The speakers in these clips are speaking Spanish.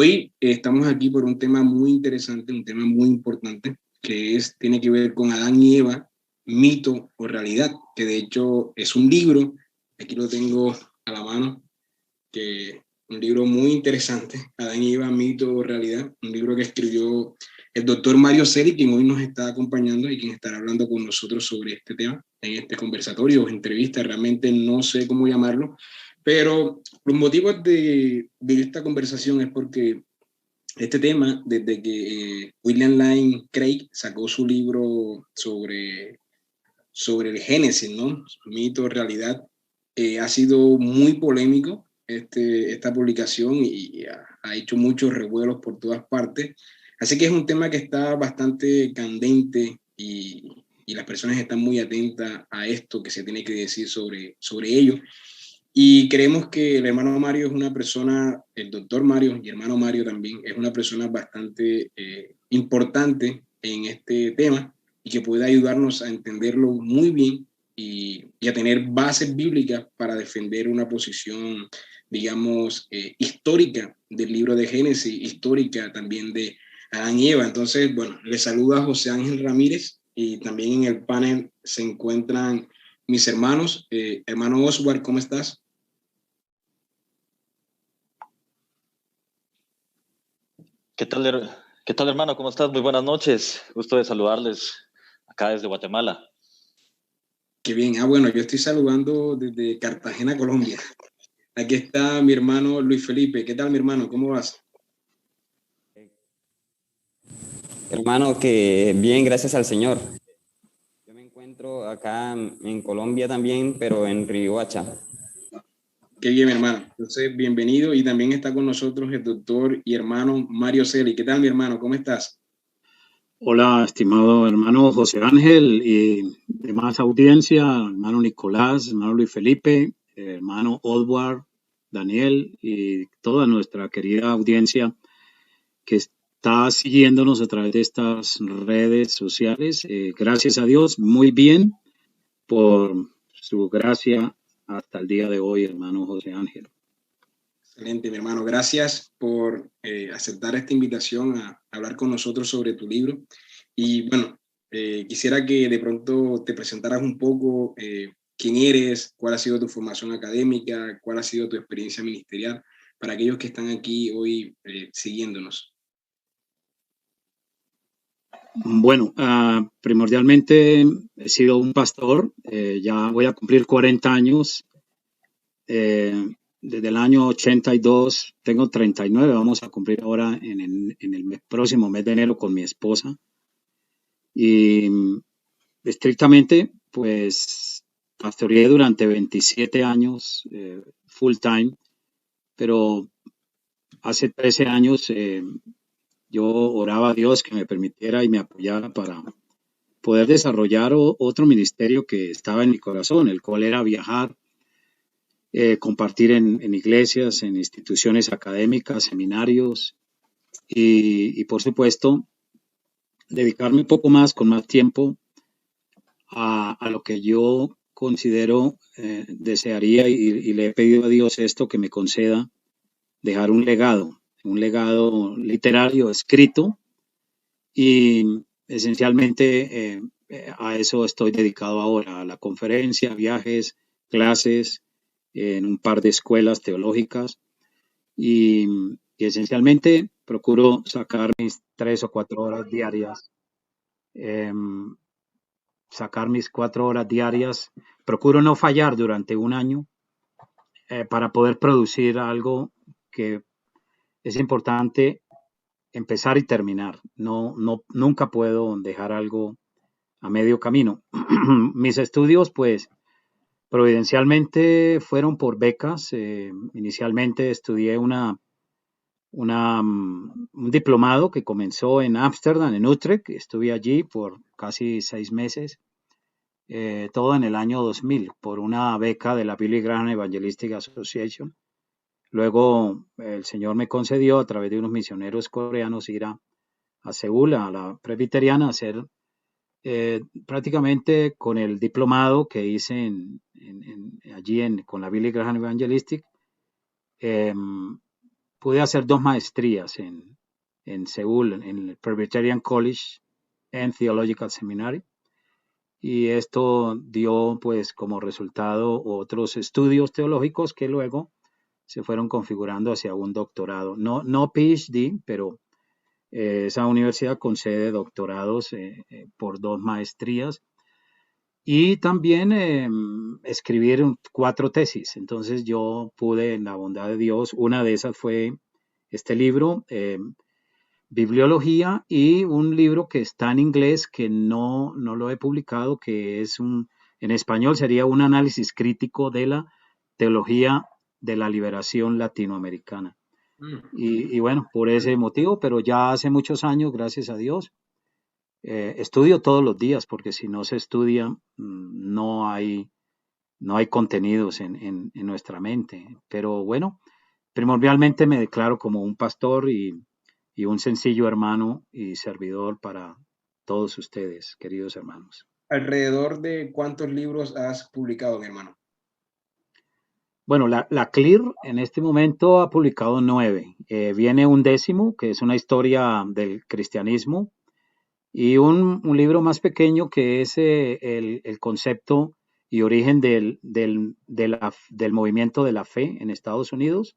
Hoy estamos aquí por un tema muy interesante, un tema muy importante, tiene que ver con Adán y Eva, mito o realidad, que de hecho es un libro, aquí lo tengo a la mano, que un libro muy interesante, Adán y Eva, mito o realidad, un libro que escribió el doctor Mario Seri, quien hoy nos está acompañando y quien estará hablando con nosotros sobre este tema en este conversatorio o entrevista, realmente no sé cómo llamarlo, pero los motivos de esta conversación es porque este tema, desde que William Lane Craig sacó su libro sobre el Génesis, ¿no? Mito, realidad, ha sido muy polémico esta publicación y ha hecho muchos revuelos por todas partes. Así que es un tema que está bastante candente y las personas están muy atentas a esto que se tiene que decir sobre ello. Y creemos que el hermano Mario es una persona, el doctor Mario y hermano Mario también, es una persona bastante importante en este tema y que puede ayudarnos a entenderlo muy bien y a tener bases bíblicas para defender una posición, digamos, histórica del libro de Génesis, histórica también de Adán y Eva. Entonces, bueno, les saluda José Ángel Ramírez y también en el panel se encuentran mis hermanos. Hermano Oswald, ¿cómo estás? ¿Qué tal, qué tal, hermano? ¿Cómo estás? Muy buenas noches. Gusto de saludarles acá desde Guatemala. Qué bien. Bueno, yo estoy saludando desde Cartagena, Colombia. Aquí está mi hermano Luis Felipe. ¿Qué tal, mi hermano? ¿Cómo vas? Hermano, que bien, gracias al Señor. Yo me encuentro acá en Colombia también, pero en Riohacha. Qué bien, mi hermano. Entonces, bienvenido. Y también está con nosotros el doctor y hermano Mario Celi. ¿Qué tal, mi hermano? ¿Cómo estás? Hola, estimado hermano José Ángel y demás audiencia, hermano Nicolás, hermano Luis Felipe, hermano Oswald, Daniel y toda nuestra querida audiencia que está siguiéndonos a través de estas redes sociales. Gracias a Dios, muy bien por su gracia hasta el día de hoy, hermano José Ángel. Excelente, mi hermano. Gracias por aceptar esta invitación a hablar con nosotros sobre tu libro. Y bueno, quisiera que de pronto te presentaras un poco quién eres, cuál ha sido tu formación académica, cuál ha sido tu experiencia ministerial, para aquellos que están aquí hoy siguiéndonos. Bueno, primordialmente he sido un pastor, ya voy a cumplir 40 años. Desde el año 82, tengo 39, vamos a cumplir ahora en el próximo mes de enero con mi esposa. Y estrictamente, pues, pastoreé durante 27 años full time, pero hace 13 años yo oraba a Dios que me permitiera y me apoyara para poder desarrollar otro ministerio que estaba en mi corazón, el cual era viajar, compartir en iglesias, en instituciones académicas, seminarios y por supuesto dedicarme un poco más, con más tiempo a lo que yo considero desearía y le he pedido a Dios esto, que me conceda dejar un legado literario escrito y esencialmente a eso estoy dedicado ahora, a la conferencia, viajes, clases en un par de escuelas teológicas y esencialmente procuro sacar mis 3 o 4 horas diarias, sacar mis 4 horas diarias, procuro no fallar durante un año para poder producir algo que es importante empezar y terminar. Nunca puedo dejar algo a medio camino. Mis estudios, pues, providencialmente fueron por becas. Inicialmente estudié un diplomado que comenzó en Ámsterdam, en Utrecht. Estuve allí por casi 6 meses, todo en el año 2000, por una beca de la Billy Graham Evangelistic Association. Luego el Señor me concedió, a través de unos misioneros coreanos, ir a Seúl, a la presbiteriana, a hacer prácticamente con el diplomado que hice allí con la Billy Graham Evangelistic, pude hacer 2 maestrías en Seúl, en el Presbyterian College and Theological Seminary. Y esto dio pues como resultado otros estudios teológicos que luego se fueron configurando hacia un doctorado. No PhD, pero esa universidad concede doctorados por 2 maestrías y también escribir 4 tesis. Entonces yo pude, en la bondad de Dios, una de esas fue este libro, Bibliología, y un libro que está en inglés que no lo he publicado, que es en español sería un análisis crítico de la teología de la liberación latinoamericana. Y bueno, por ese motivo, pero ya hace muchos años, gracias a Dios, estudio todos los días, porque si no se estudia, no hay contenidos en nuestra mente. Pero bueno, primordialmente me declaro como un pastor y un sencillo hermano y servidor para todos ustedes, queridos hermanos. ¿Alrededor de cuántos libros has publicado, mi hermano? Bueno, la CLIR en este momento ha publicado 9. Viene un 10º, que es una historia del cristianismo, y un libro más pequeño que es el concepto y origen del movimiento de la fe en Estados Unidos,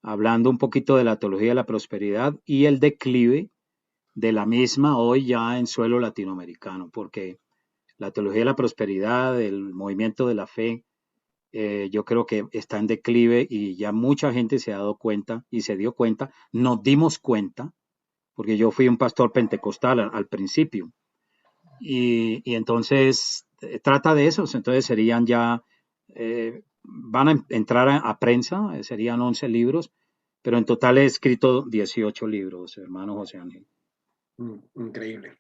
hablando un poquito de la teología de la prosperidad y el declive de la misma hoy ya en suelo latinoamericano, porque la teología de la prosperidad, el movimiento de la fe, yo creo que está en declive y ya mucha gente se ha dado cuenta y se dio cuenta, nos dimos cuenta, porque yo fui un pastor pentecostal al principio, y entonces trata de eso, entonces serían ya, van a entrar a prensa, serían 11 libros, pero en total he escrito 18 libros, hermano José Ángel. Increíble.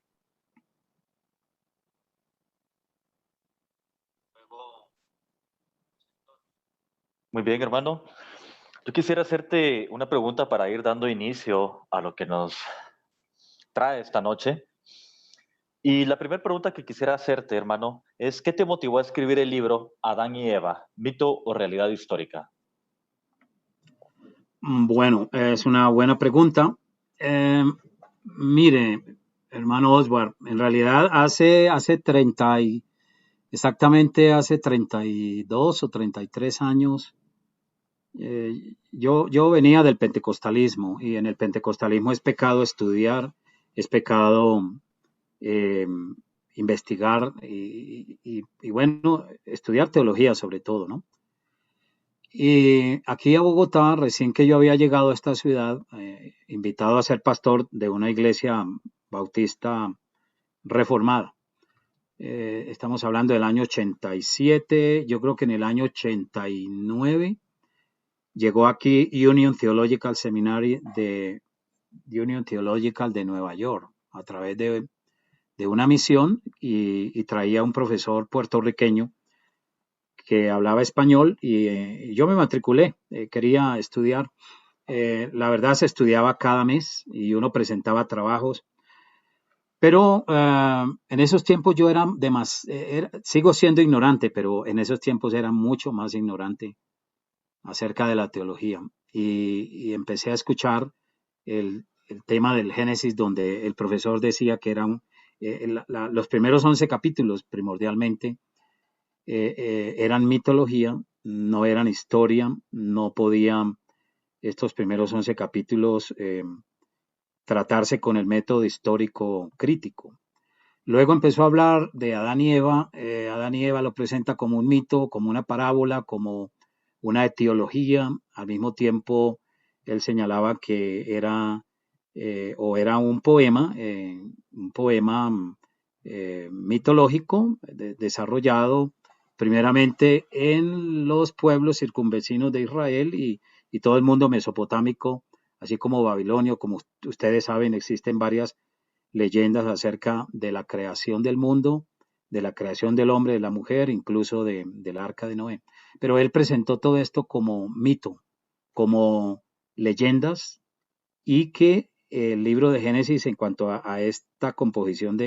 Muy bien, hermano. Yo quisiera hacerte una pregunta para ir dando inicio a lo que nos trae esta noche. Y la primera pregunta que quisiera hacerte, hermano, es ¿qué te motivó a escribir el libro Adán y Eva, mito o realidad histórica? Bueno, es una buena pregunta. Mire, hermano Oswald, en realidad exactamente hace 32 o 33 años, yo venía del pentecostalismo, y en el pentecostalismo es pecado estudiar, es pecado eh, investigar y bueno, estudiar teología sobre todo, ¿no? Y aquí a Bogotá, recién que yo había llegado a esta ciudad, invitado a ser pastor de una iglesia bautista reformada. Estamos hablando del año 87, yo creo que en el año 89 llegó aquí Union Theological Seminary de Union Theological de Nueva York a través de una misión, y traía un profesor puertorriqueño que hablaba español, y yo me matriculé, quería estudiar. La verdad se estudiaba cada mes y uno presentaba trabajos, pero en esos tiempos yo sigo siendo ignorante, pero en esos tiempos era mucho más ignorante acerca de la teología, y empecé a escuchar el tema del Génesis, donde el profesor decía que eran los primeros 11 capítulos primordialmente eran mitología, no eran historia, no podían estos primeros 11 capítulos tratarse con el método histórico crítico. Luego empezó a hablar de Adán y Eva. Adán y Eva lo presenta como un mito, como una parábola, como una etiología. Al mismo tiempo, él señalaba que era un poema mitológico desarrollado primeramente en los pueblos circunvecinos de Israel y todo el mundo mesopotámico, así como Babilonio. Como ustedes saben, existen varias leyendas acerca de la creación del mundo, de la creación del hombre, de la mujer, incluso del arca de Noé. Pero él presentó todo esto como mito, como leyendas, y que el libro de Génesis, en cuanto a esta composición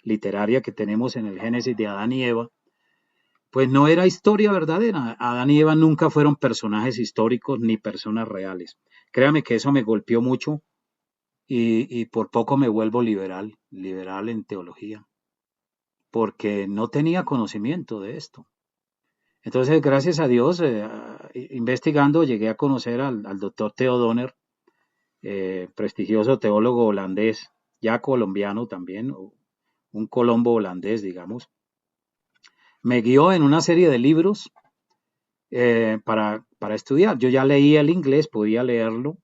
literaria que tenemos en el Génesis de Adán y Eva, pues no era historia verdadera. Adán y Eva nunca fueron personajes históricos ni personas reales. Créame que eso me golpeó mucho y por poco me vuelvo liberal, liberal en teología, porque no tenía conocimiento de esto. Entonces, gracias a Dios, investigando, llegué a conocer al doctor Theo Donner, prestigioso teólogo holandés, ya colombiano también, un colombo holandés, digamos. Me guió en una serie de libros para estudiar. Yo ya leía el inglés, podía leerlo,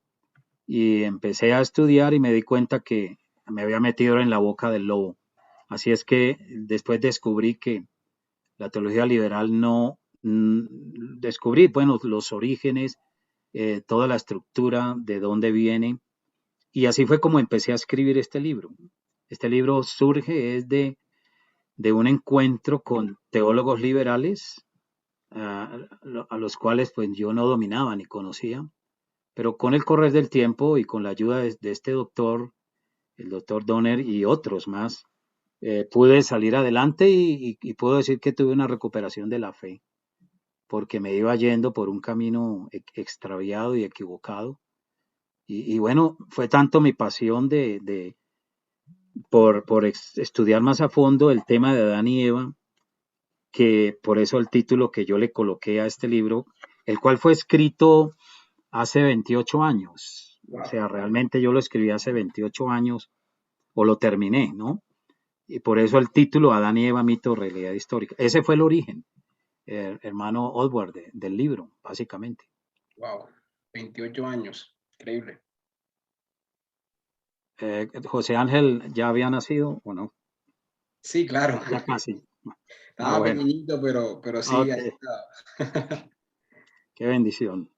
y empecé a estudiar y me di cuenta que me había metido en la boca del lobo. Así es que después descubrí que la teología liberal no descubrí, bueno, los orígenes, toda la estructura, de dónde viene, y así fue como empecé a escribir este libro. Este libro surge es de un encuentro con teólogos liberales, a los cuales pues yo no dominaba ni conocía, pero con el correr del tiempo y con la ayuda de este doctor, el doctor Donner y otros más, pude salir adelante y puedo decir que tuve una recuperación de la fe, porque me iba yendo por un camino extraviado y equivocado. Y bueno, fue tanto mi pasión por estudiar más a fondo el tema de Adán y Eva, que por eso el título que yo le coloqué a este libro, el cual fue escrito hace 28 años. O Wow. sea, realmente yo lo escribí hace 28 años o lo terminé, ¿no? Y por eso el título, Adán y Eva, mito, realidad histórica. Ese fue el origen, hermano Oswald, del libro, básicamente. Wow. 28 años. Increíble. José Ángel ya había nacido o no, Sí, claro. ya casi. Ah, Estaba bueno, pequeñito, pero sí, ok, ahí estaba. qué bendición.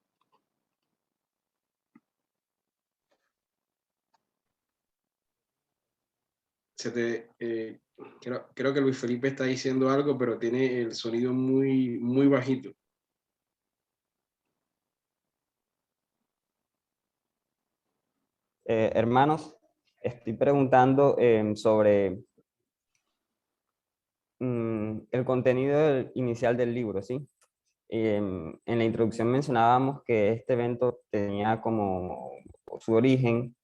Creo que Luis Felipe está diciendo algo, pero tiene el sonido muy, muy bajito. Hermanos, estoy preguntando sobre el contenido inicial del libro, ¿sí? En la introducción mencionábamos que este evento tenía como su origen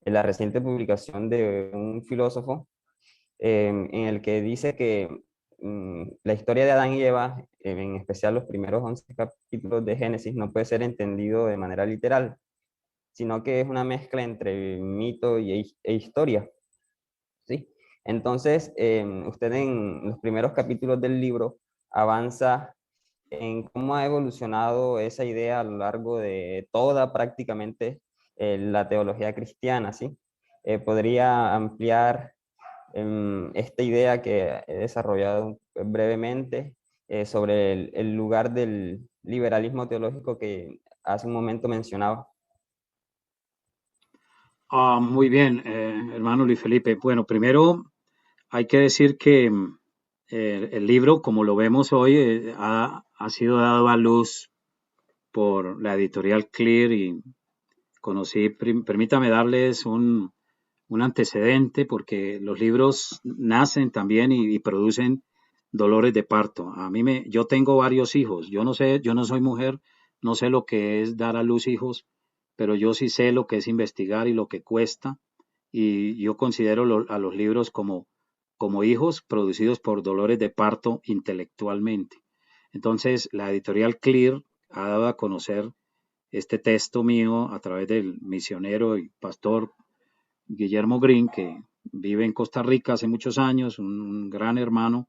en la reciente publicación de un filósofo en el que dice que la historia de Adán y Eva, en especial los primeros 11 capítulos de Génesis, no puede ser entendido de manera literal, sino que es una mezcla entre mito e historia, ¿sí? Entonces, usted en los primeros capítulos del libro avanza en cómo ha evolucionado esa idea a lo largo de toda prácticamente la teología cristiana, ¿sí? ¿Podría ampliar esta idea que he desarrollado brevemente sobre el lugar del liberalismo teológico que hace un momento mencionaba? Muy bien, hermano Luis Felipe. Bueno, primero hay que decir que el libro, como lo vemos hoy, ha sido dado a luz por la editorial Clear y permítame darles un antecedente porque los libros nacen también y producen dolores de parto. Yo tengo varios hijos. Yo no sé, yo no soy mujer, no sé lo que es dar a luz hijos, pero yo sí sé lo que es investigar y lo que cuesta. Y yo considero a los libros como hijos producidos por dolores de parto intelectualmente. Entonces, la editorial Clear ha dado a conocer este texto mío a través del misionero y pastor Guillermo Green, que vive en Costa Rica hace muchos años, un gran hermano,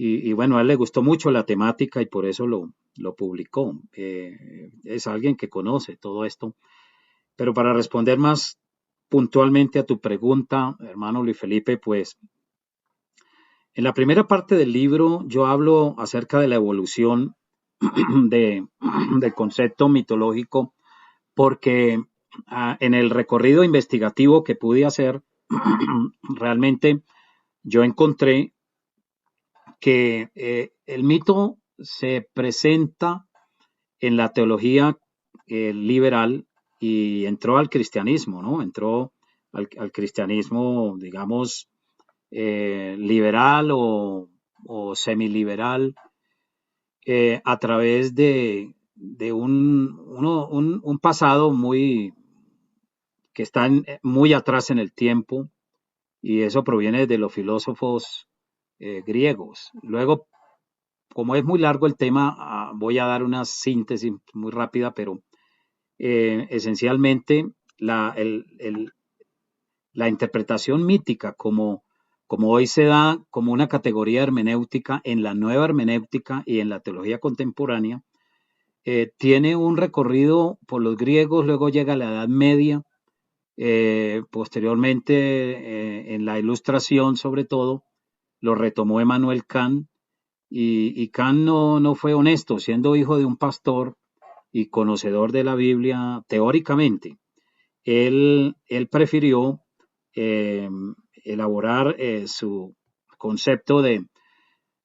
y bueno, a él le gustó mucho la temática y por eso lo publicó. Es alguien que conoce todo esto, pero para responder más puntualmente a tu pregunta, hermano Luis Felipe, pues en la primera parte del libro yo hablo acerca de la evolución de, del concepto mitológico porque en el recorrido investigativo que pude hacer, realmente yo encontré que el mito se presenta en la teología liberal y entró al cristianismo, ¿no? Entró al cristianismo, digamos, liberal o semiliberal, a través de un pasado que está muy atrás en el tiempo, y eso proviene de los filósofos griegos. Luego, como es muy largo el tema, voy a dar una síntesis muy rápida, pero esencialmente la interpretación mítica como hoy se da como una categoría hermenéutica en la nueva hermenéutica y en la teología contemporánea, tiene un recorrido por los griegos, luego llega a la Edad Media, posteriormente en la Ilustración sobre todo, lo retomó Emmanuel Kant, y Kant no fue honesto, siendo hijo de un pastor y conocedor de la Biblia teóricamente. Él prefirió eh, elaborar su concepto de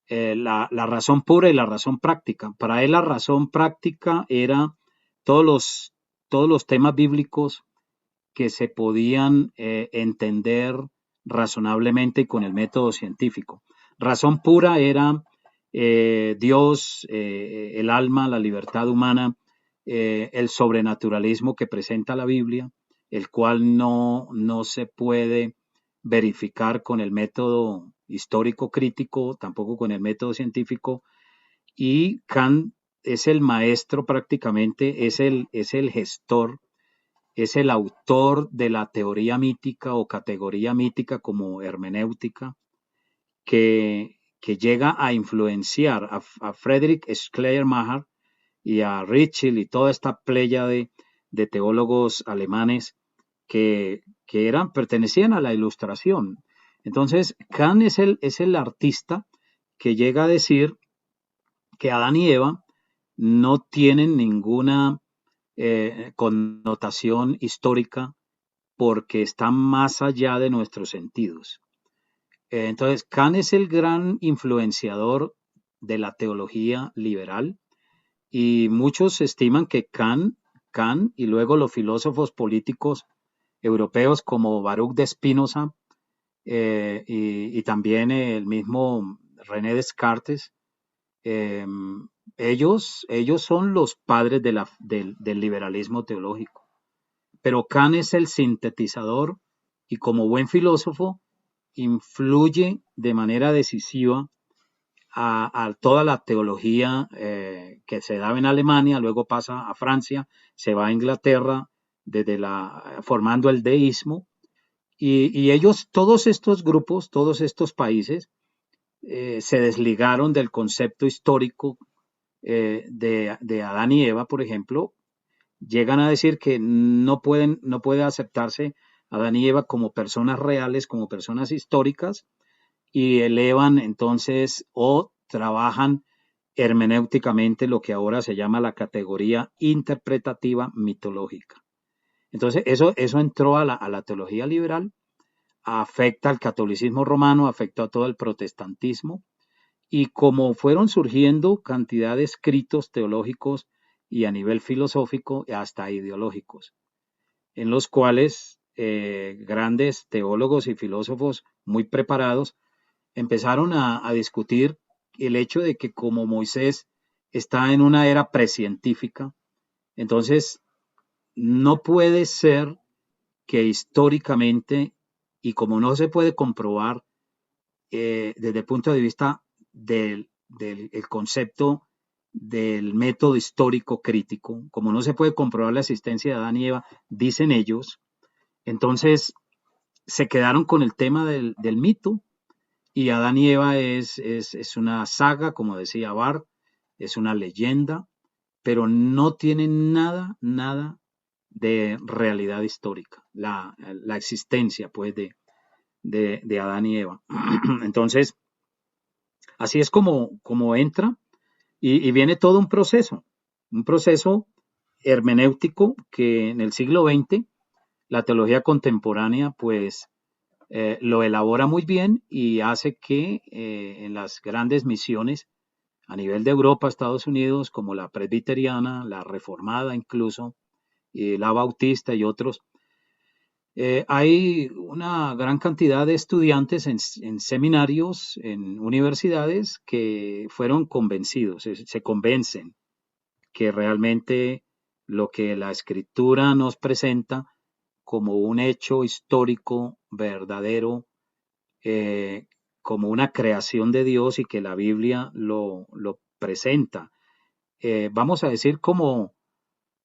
la razón pura y la razón práctica. Para él la razón práctica era todos los temas bíblicos que se podían entender razonablemente y con el método científico. Razón pura era Dios, el alma, la libertad humana, el sobrenaturalismo que presenta la Biblia, el cual no se puede verificar con el método histórico crítico, tampoco con el método científico, y Kant es el maestro prácticamente, es el gestor, es el autor de la teoría mítica o categoría mítica como hermenéutica, que llega a influenciar a Friedrich Schleiermacher y a Ritschl y toda esta playa de teólogos alemanes que pertenecían a la Ilustración. Entonces, Kant es el artista que llega a decir que Adán y Eva no tienen ninguna connotación histórica porque están más allá de nuestros sentidos. Entonces, Kant es el gran influenciador de la teología liberal, y muchos estiman que Kant y luego los filósofos políticos europeos como Baruch de Spinoza y también el mismo René Descartes, eh, ellos son los padres del liberalismo teológico. Pero Kant es el sintetizador y como buen filósofo influye de manera decisiva a toda la teología que se daba en Alemania, luego pasa a Francia, se va a Inglaterra formando el deísmo, y ellos, todos estos grupos, todos estos países, se desligaron del concepto histórico de Adán y Eva, por ejemplo. Llegan a decir que no puede aceptarse Adán y Eva como personas reales, como personas históricas, y elevan entonces o trabajan hermenéuticamente lo que ahora se llama la categoría interpretativa mitológica. Entonces eso entró a la teología liberal, afecta al catolicismo romano, afectó a todo el protestantismo, y como fueron surgiendo cantidad de escritos teológicos y a nivel filosófico hasta ideológicos, en los cuales grandes teólogos y filósofos muy preparados empezaron a discutir el hecho de que como Moisés está en una era precientífica, entonces no puede ser que históricamente, y como no se puede comprobar desde el punto de vista del concepto del método histórico crítico, como no se puede comprobar la existencia de Adán y Eva, dicen ellos, entonces se quedaron con el tema del mito, y Adán y Eva es una saga, como decía Barth, es una leyenda, pero no tiene nada de realidad histórica, la existencia pues de Adán y Eva. Entonces, así es como entra, y viene todo un proceso hermenéutico que en el siglo XX la teología contemporánea pues lo elabora muy bien, y hace que en las grandes misiones a nivel de Europa, Estados Unidos, como la presbiteriana, la reformada incluso, la bautista y otros, Hay una gran cantidad de estudiantes en seminarios, en universidades, que fueron convencidos, se convencen que realmente lo que la escritura nos presenta como un hecho histórico verdadero, eh, como una creación de Dios y que la Biblia lo presenta. Vamos a decir como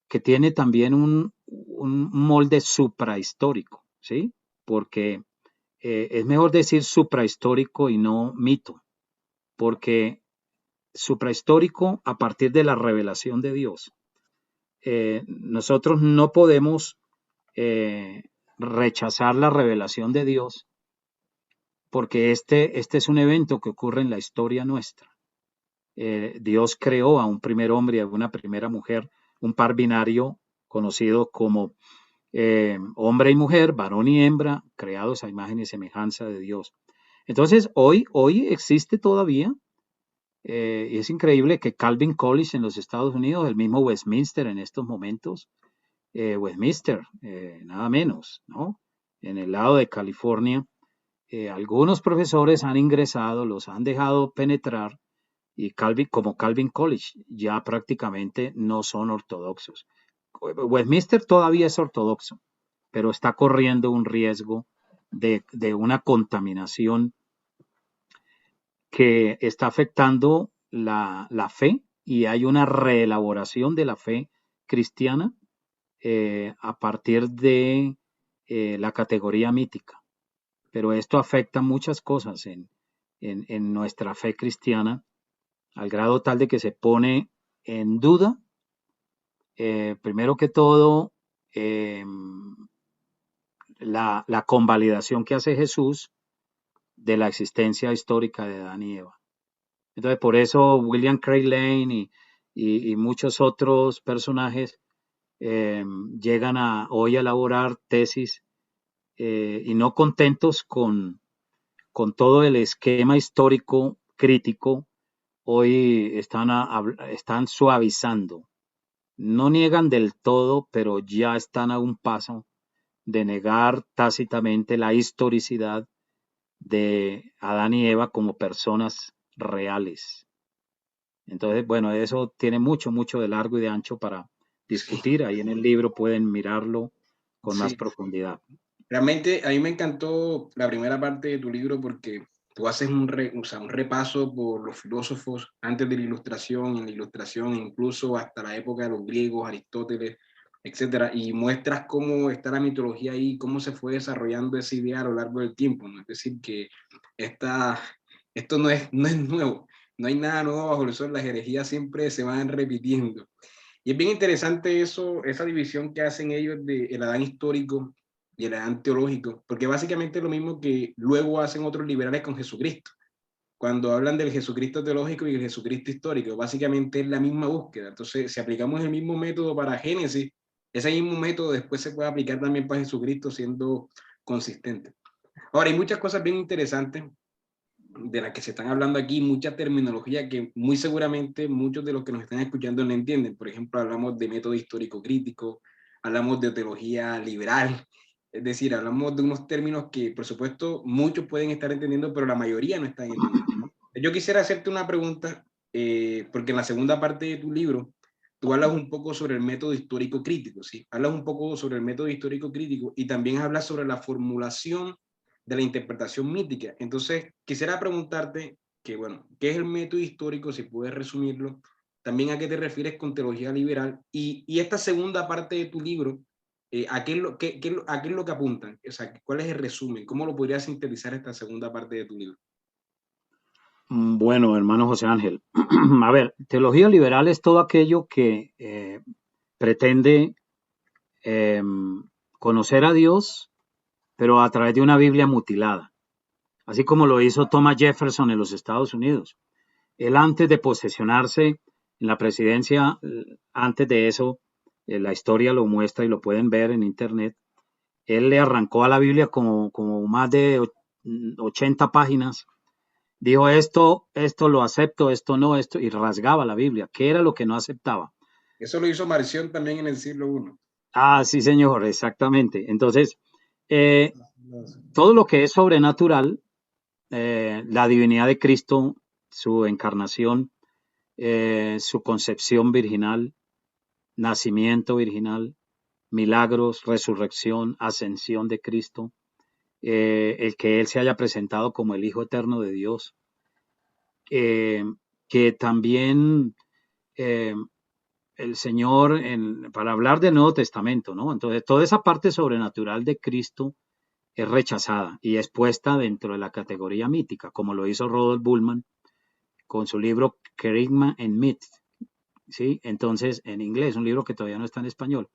que tiene también un molde suprahistórico, ¿sí? Porque es mejor decir suprahistórico y no mito, porque suprahistórico a partir de la revelación de Dios. Nosotros no podemos rechazar la revelación de Dios porque este es un evento que ocurre en la historia nuestra. Dios creó a un primer hombre y a una primera mujer, un par binario conocido como hombre y mujer, varón y hembra, creados a imagen y semejanza de Dios. Entonces, hoy existe todavía, y es increíble que Calvin College en los Estados Unidos, el mismo Westminster en estos momentos, Westminster, nada menos, ¿no? En el lado de California, algunos profesores han ingresado, los han dejado penetrar y como Calvin College ya prácticamente no son ortodoxos. Westminster todavía es ortodoxo, pero está corriendo un riesgo de una contaminación que está afectando la fe y hay una reelaboración de la fe cristiana a partir de la categoría mítica. Pero esto afecta muchas cosas en nuestra fe cristiana, al grado tal de que se pone en duda, primero que todo, la convalidación que hace Jesús de la existencia histórica de Adán y Eva. Entonces, por eso William Craig Lane y muchos otros personajes llegan hoy a elaborar tesis y no contentos con todo el esquema histórico crítico, hoy están suavizando. No niegan del todo, pero ya están a un paso de negar tácitamente la historicidad de Adán y Eva como personas reales. Entonces, bueno, eso tiene mucho, mucho de largo y de ancho para discutir. Ahí en el libro pueden mirarlo con más profundidad. Realmente a mí me encantó la primera parte de tu libro porque tú haces un repaso por los filósofos antes de la Ilustración, en la Ilustración, incluso hasta la época de los griegos, Aristóteles, etcétera, y muestras cómo está la mitología ahí, cómo se fue desarrollando esa idea a lo largo del tiempo, ¿no? Es decir, que esto no es nuevo, no hay nada nuevo bajo el sol, las herejías siempre se van repitiendo. Y es bien interesante eso, esa división que hacen ellos del Adán histórico y el Adán teológico, porque básicamente es lo mismo que luego hacen otros liberales con Jesucristo. Cuando hablan del Jesucristo teológico y el Jesucristo histórico, básicamente es la misma búsqueda. Entonces, si aplicamos el mismo método para Génesis, ese mismo método después se puede aplicar también para Jesucristo siendo consistente. Ahora, hay muchas cosas bien interesantes de las que se están hablando aquí, mucha terminología que muy seguramente muchos de los que nos están escuchando no entienden. Por ejemplo, hablamos de método histórico crítico, hablamos de teología liberal, es decir, hablamos de unos términos que, por supuesto, muchos pueden estar entendiendo, pero la mayoría no están entendiendo. Yo quisiera hacerte una pregunta, porque en la segunda parte de tu libro, tú hablas un poco sobre el método histórico crítico, ¿sí? Hablas un poco sobre el método histórico crítico y también hablas sobre la formulación de la interpretación mítica. Entonces, quisiera preguntarte que, bueno, ¿qué es el método histórico, si puedes resumirlo? También a qué te refieres con teología liberal y esta segunda parte de tu libro, ¿a qué es lo que apuntan? O sea, ¿cuál es el resumen? ¿Cómo lo podrías sintetizar esta segunda parte de tu libro? Bueno, hermano José Ángel, a ver, teología liberal es todo aquello que pretende conocer a Dios, pero a través de una Biblia mutilada, así como lo hizo Thomas Jefferson en los Estados Unidos. Él antes de posesionarse en la presidencia, antes de eso, la historia lo muestra y lo pueden ver en internet, él le arrancó a la Biblia como más de 80 páginas. Dijo esto lo acepto, esto no, esto, y rasgaba la Biblia. ¿Qué era lo que no aceptaba? Eso lo hizo Marción también en el siglo I. Ah, sí, señor, exactamente. Entonces, Eh, todo lo que es sobrenatural, la divinidad de Cristo, su encarnación, su concepción virginal, nacimiento virginal, milagros, resurrección, ascensión de Cristo, el que Él se haya presentado como el Hijo Eterno de Dios, que también eh, el Señor, para hablar del Nuevo Testamento, ¿no? Entonces, toda esa parte sobrenatural de Cristo es rechazada y es puesta dentro de la categoría mítica, como lo hizo Rudolf Bullmann con su libro Kerygma and Myth, ¿sí? Entonces, en inglés, un libro que todavía no está en español.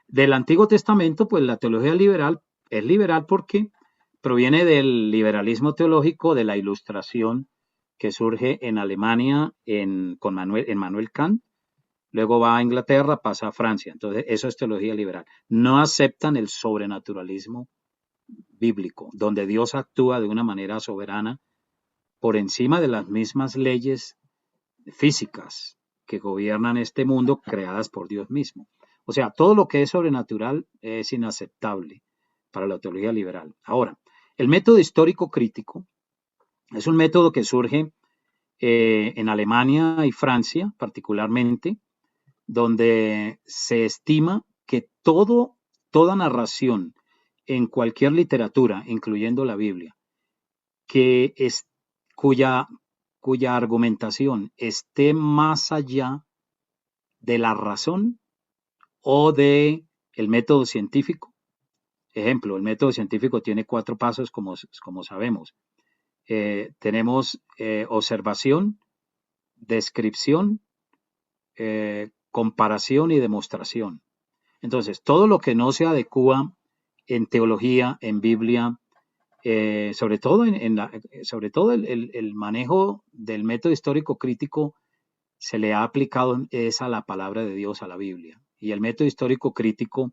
Del Antiguo Testamento, pues la teología liberal es liberal porque proviene del liberalismo teológico de la Ilustración que surge en Alemania en Manuel Kant, luego va a Inglaterra, pasa a Francia. Entonces, eso es teología liberal. No aceptan el sobrenaturalismo bíblico, donde Dios actúa de una manera soberana por encima de las mismas leyes físicas que gobiernan este mundo creadas por Dios mismo. O sea, todo lo que es sobrenatural es inaceptable para la teología liberal. Ahora, el método histórico crítico es un método que surge en Alemania y Francia particularmente, donde se estima que toda narración en cualquier literatura, incluyendo la Biblia, que es, cuya, cuya argumentación esté más allá de la razón o de el método científico. Ejemplo, el método científico tiene 4 pasos, como sabemos. Tenemos observación, descripción, comparación y demostración. Entonces, todo lo que no se adecua en teología, en Biblia, sobre todo, sobre todo el manejo del método histórico crítico se le ha aplicado es a la palabra de Dios, a la Biblia. Y el método histórico crítico,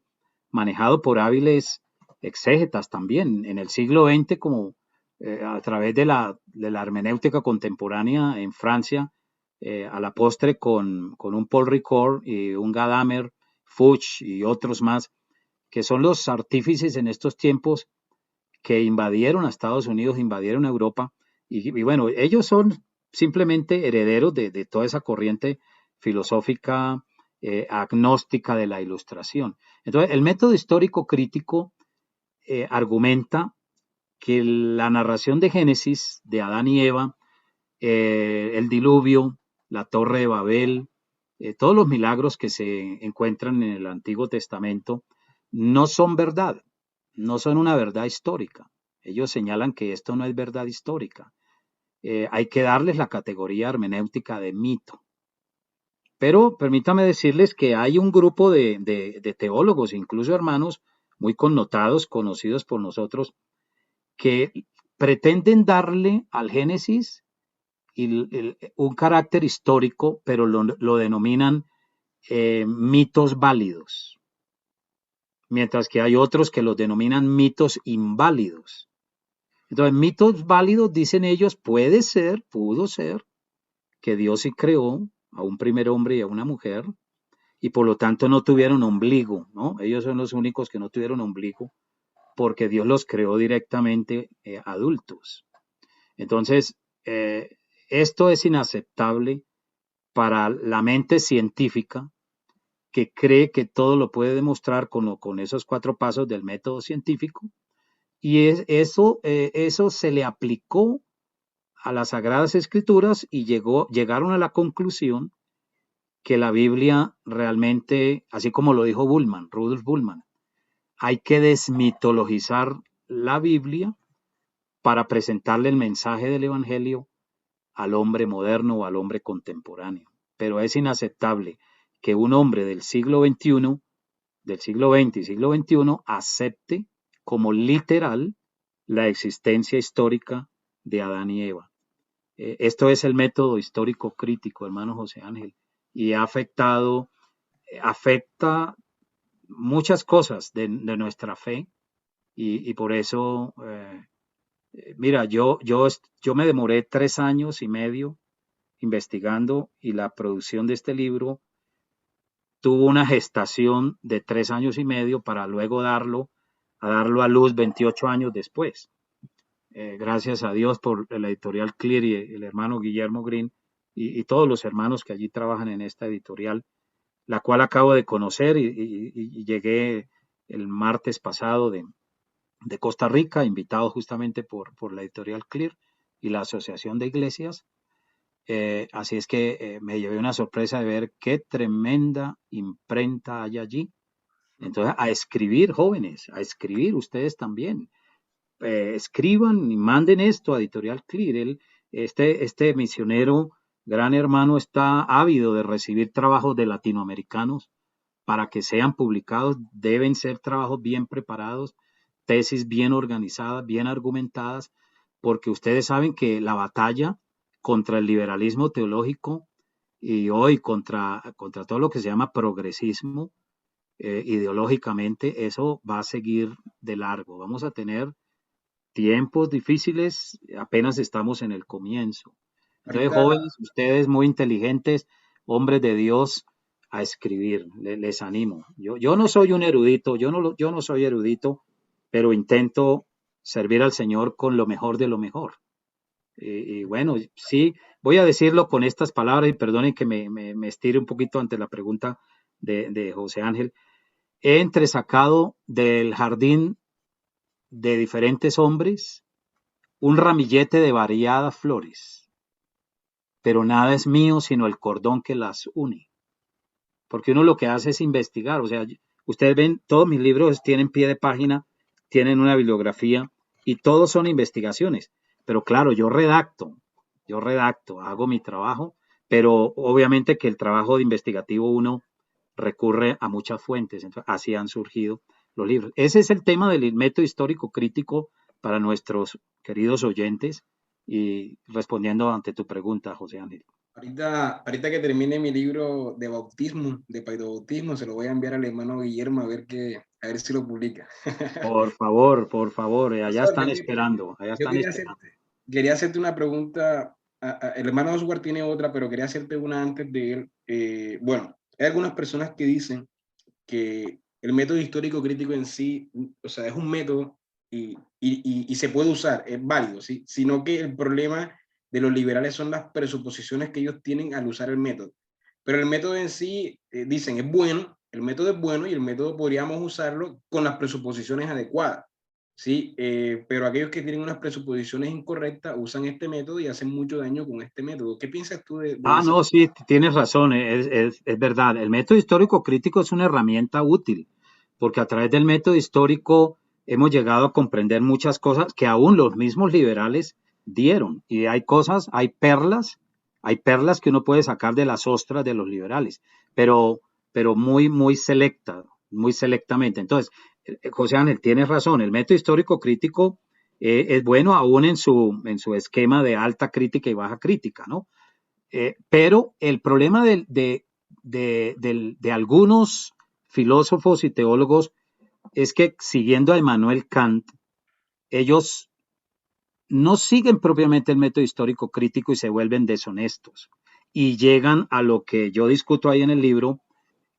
manejado por hábiles exégetas también, en el siglo XX, como a través de la hermenéutica contemporánea en Francia, a la postre con un Paul Ricoeur y un Gadamer, Fuchs y otros más, que son los artífices en estos tiempos que invadieron a Estados Unidos, invadieron a Europa, y bueno, ellos son simplemente herederos de toda esa corriente filosófica agnóstica de la Ilustración. Entonces, el método histórico crítico argumenta que la narración de Génesis, de Adán y Eva, el diluvio, la Torre de Babel, todos los milagros que se encuentran en el Antiguo Testamento, no son verdad, no son una verdad histórica. Ellos señalan que esto no es verdad histórica. Hay que darles la categoría hermenéutica de mito. Pero permítame decirles que hay un grupo de teólogos, incluso hermanos muy connotados, conocidos por nosotros, que pretenden darle al Génesis un carácter histórico, pero lo denominan mitos válidos, mientras que hay otros que los denominan mitos inválidos. Entonces, mitos válidos, dicen ellos, pudo ser, que Dios sí creó a un primer hombre y a una mujer, y por lo tanto no tuvieron ombligo, ¿no? Ellos son los únicos que no tuvieron ombligo, porque Dios los creó directamente adultos. Entonces, esto es inaceptable para la mente científica que cree que todo lo puede demostrar con esos 4 pasos del método científico, y eso se le aplicó a las Sagradas Escrituras y llegaron a la conclusión que la Biblia realmente, así como lo dijo Rudolf Bullmann, hay que desmitologizar la Biblia para presentarle el mensaje del Evangelio al hombre moderno o al hombre contemporáneo. Pero es inaceptable que un hombre del siglo XXI, del siglo XX y siglo XXI, acepte como literal la existencia histórica de Adán y Eva. Esto es el método histórico crítico, hermano José Ángel, y afecta muchas cosas de nuestra fe, y por eso, mira, yo me demoré 3 años y medio investigando, y la producción de este libro tuvo una gestación de 3 años y medio para luego darlo a darlo a luz 28 años después. Gracias a Dios por la editorial Clear y el hermano Guillermo Green y todos los hermanos que allí trabajan en esta editorial, la cual acabo de conocer y llegué el martes pasado de Costa Rica, invitado justamente por la editorial Clear y la Asociación de Iglesias. Así es que me llevé una sorpresa de ver qué tremenda imprenta hay allí. Entonces, a escribir, jóvenes, a escribir ustedes también. Escriban y manden esto a Editorial Clear. Este misionero, gran hermano, está ávido de recibir trabajos de latinoamericanos para que sean publicados. Deben ser trabajos bien preparados, tesis bien organizadas, bien argumentadas, porque ustedes saben que la batalla contra el liberalismo teológico y hoy contra todo lo que se llama progresismo ideológicamente, eso va a seguir de largo. Vamos a tener tiempos difíciles, apenas estamos en el comienzo. Entonces, Ahorita, jóvenes, ustedes muy inteligentes, hombres de Dios, a escribir, les animo. Yo no soy un erudito, yo no soy erudito, pero intento servir al Señor con lo mejor de lo mejor. Y bueno, sí, voy a decirlo con estas palabras y perdonen que me estire un poquito ante la pregunta de José Ángel. He entresacado del jardín de diferentes hombres un ramillete de variadas flores, pero nada es mío sino el cordón que las une. Porque uno lo que hace es investigar, o sea, ustedes ven, todos mis libros tienen pie de página, tienen una bibliografía y todos son investigaciones. Pero claro, yo redacto, hago mi trabajo, pero obviamente que el trabajo de investigativo uno recurre a muchas fuentes, entonces, así han surgido los libros. Ese es el tema del método histórico crítico para nuestros queridos oyentes y respondiendo ante tu pregunta, José Ángel. ahorita que termine mi libro de bautismo, de paidobautismo, se lo voy a enviar al hermano Guillermo a ver si lo publica. Por favor, allá Pastor, están esperando, allá yo están esperando. quería hacerte una pregunta. El hermano Oswald tiene otra, pero quería hacerte una antes de él. Bueno, hay algunas personas que dicen que el método histórico crítico en sí, o sea, es un método y se puede usar, es válido, ¿sí? Sino que el problema de los liberales son las presuposiciones que ellos tienen al usar el método. Pero el método en sí, dicen, es bueno, el método es bueno y el método podríamos usarlo con las presuposiciones adecuadas. Sí, pero aquellos que tienen unas presuposiciones incorrectas usan este método y hacen mucho daño con este método. ¿Qué piensas tú de eso? No, sí, tienes razón, es verdad. El método histórico crítico es una herramienta útil, porque a través del método histórico hemos llegado a comprender muchas cosas que aún los mismos liberales dieron. Y hay perlas que uno puede sacar de las ostras de los liberales, pero muy muy selectamente. Entonces, José Ángel, tienes razón, el método histórico crítico es bueno aún en su esquema de alta crítica y baja crítica, ¿no? Pero el problema de algunos filósofos y teólogos es que siguiendo a Immanuel Kant, ellos no siguen propiamente el método histórico crítico y se vuelven deshonestos y llegan a lo que yo discuto ahí en el libro,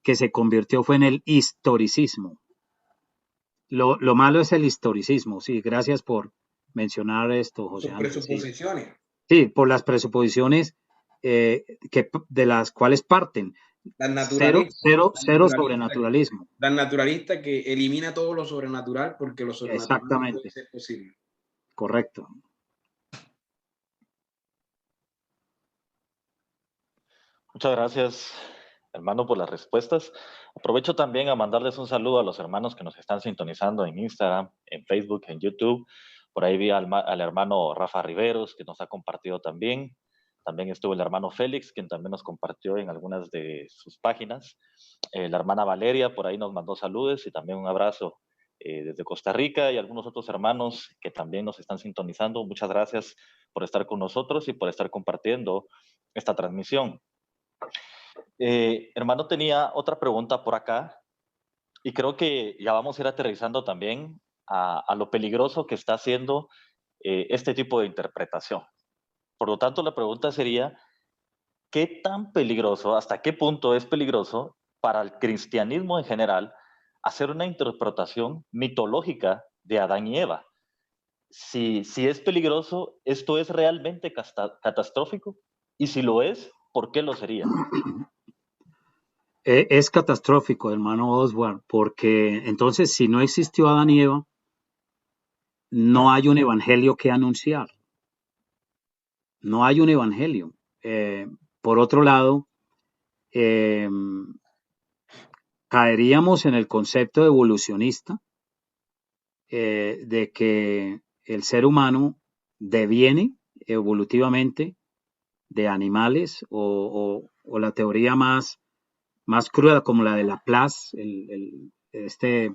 que se convirtió fue en el historicismo. Lo malo es el historicismo, sí, gracias por mencionar esto, José Sus Ángel, sí. presuposiciones. Sí, por las presuposiciones de las cuales parten. Las naturalistas, Cero sobrenaturalismo. las naturalistas que elimina todo lo sobrenatural porque lo sobrenatural no puede Exactamente, ser posible. correcto. Muchas gracias, hermano, por las respuestas. Aprovecho también a mandarles un saludo a los hermanos que nos están sintonizando en Instagram, en Facebook, en YouTube. Por ahí vi al hermano Rafa Riveros, que nos ha compartido también. También estuvo el hermano Félix, quien también nos compartió en algunas de sus páginas. La hermana Valeria por ahí nos mandó saludos y también un abrazo desde Costa Rica y algunos otros hermanos que también nos están sintonizando. Muchas gracias por estar con nosotros y por estar compartiendo esta transmisión. Hermano, tenía otra pregunta por acá y creo que ya vamos a ir aterrizando también a lo peligroso que está haciendo este tipo de interpretación. Por lo tanto, la pregunta sería, ¿qué tan peligroso, hasta qué punto es peligroso para el cristianismo en general hacer una interpretación mitológica de Adán y Eva. Si es peligroso, ¿esto es realmente catastrófico? Y si lo es, ¿por qué lo sería? Es catastrófico, hermano Oswald, porque entonces si no existió Adán y Eva, no hay un evangelio que anunciar. No hay un evangelio. Por otro lado, eh, caeríamos en el concepto evolucionista de que el ser humano deviene evolutivamente de animales o la teoría más cruda como la de Laplace, este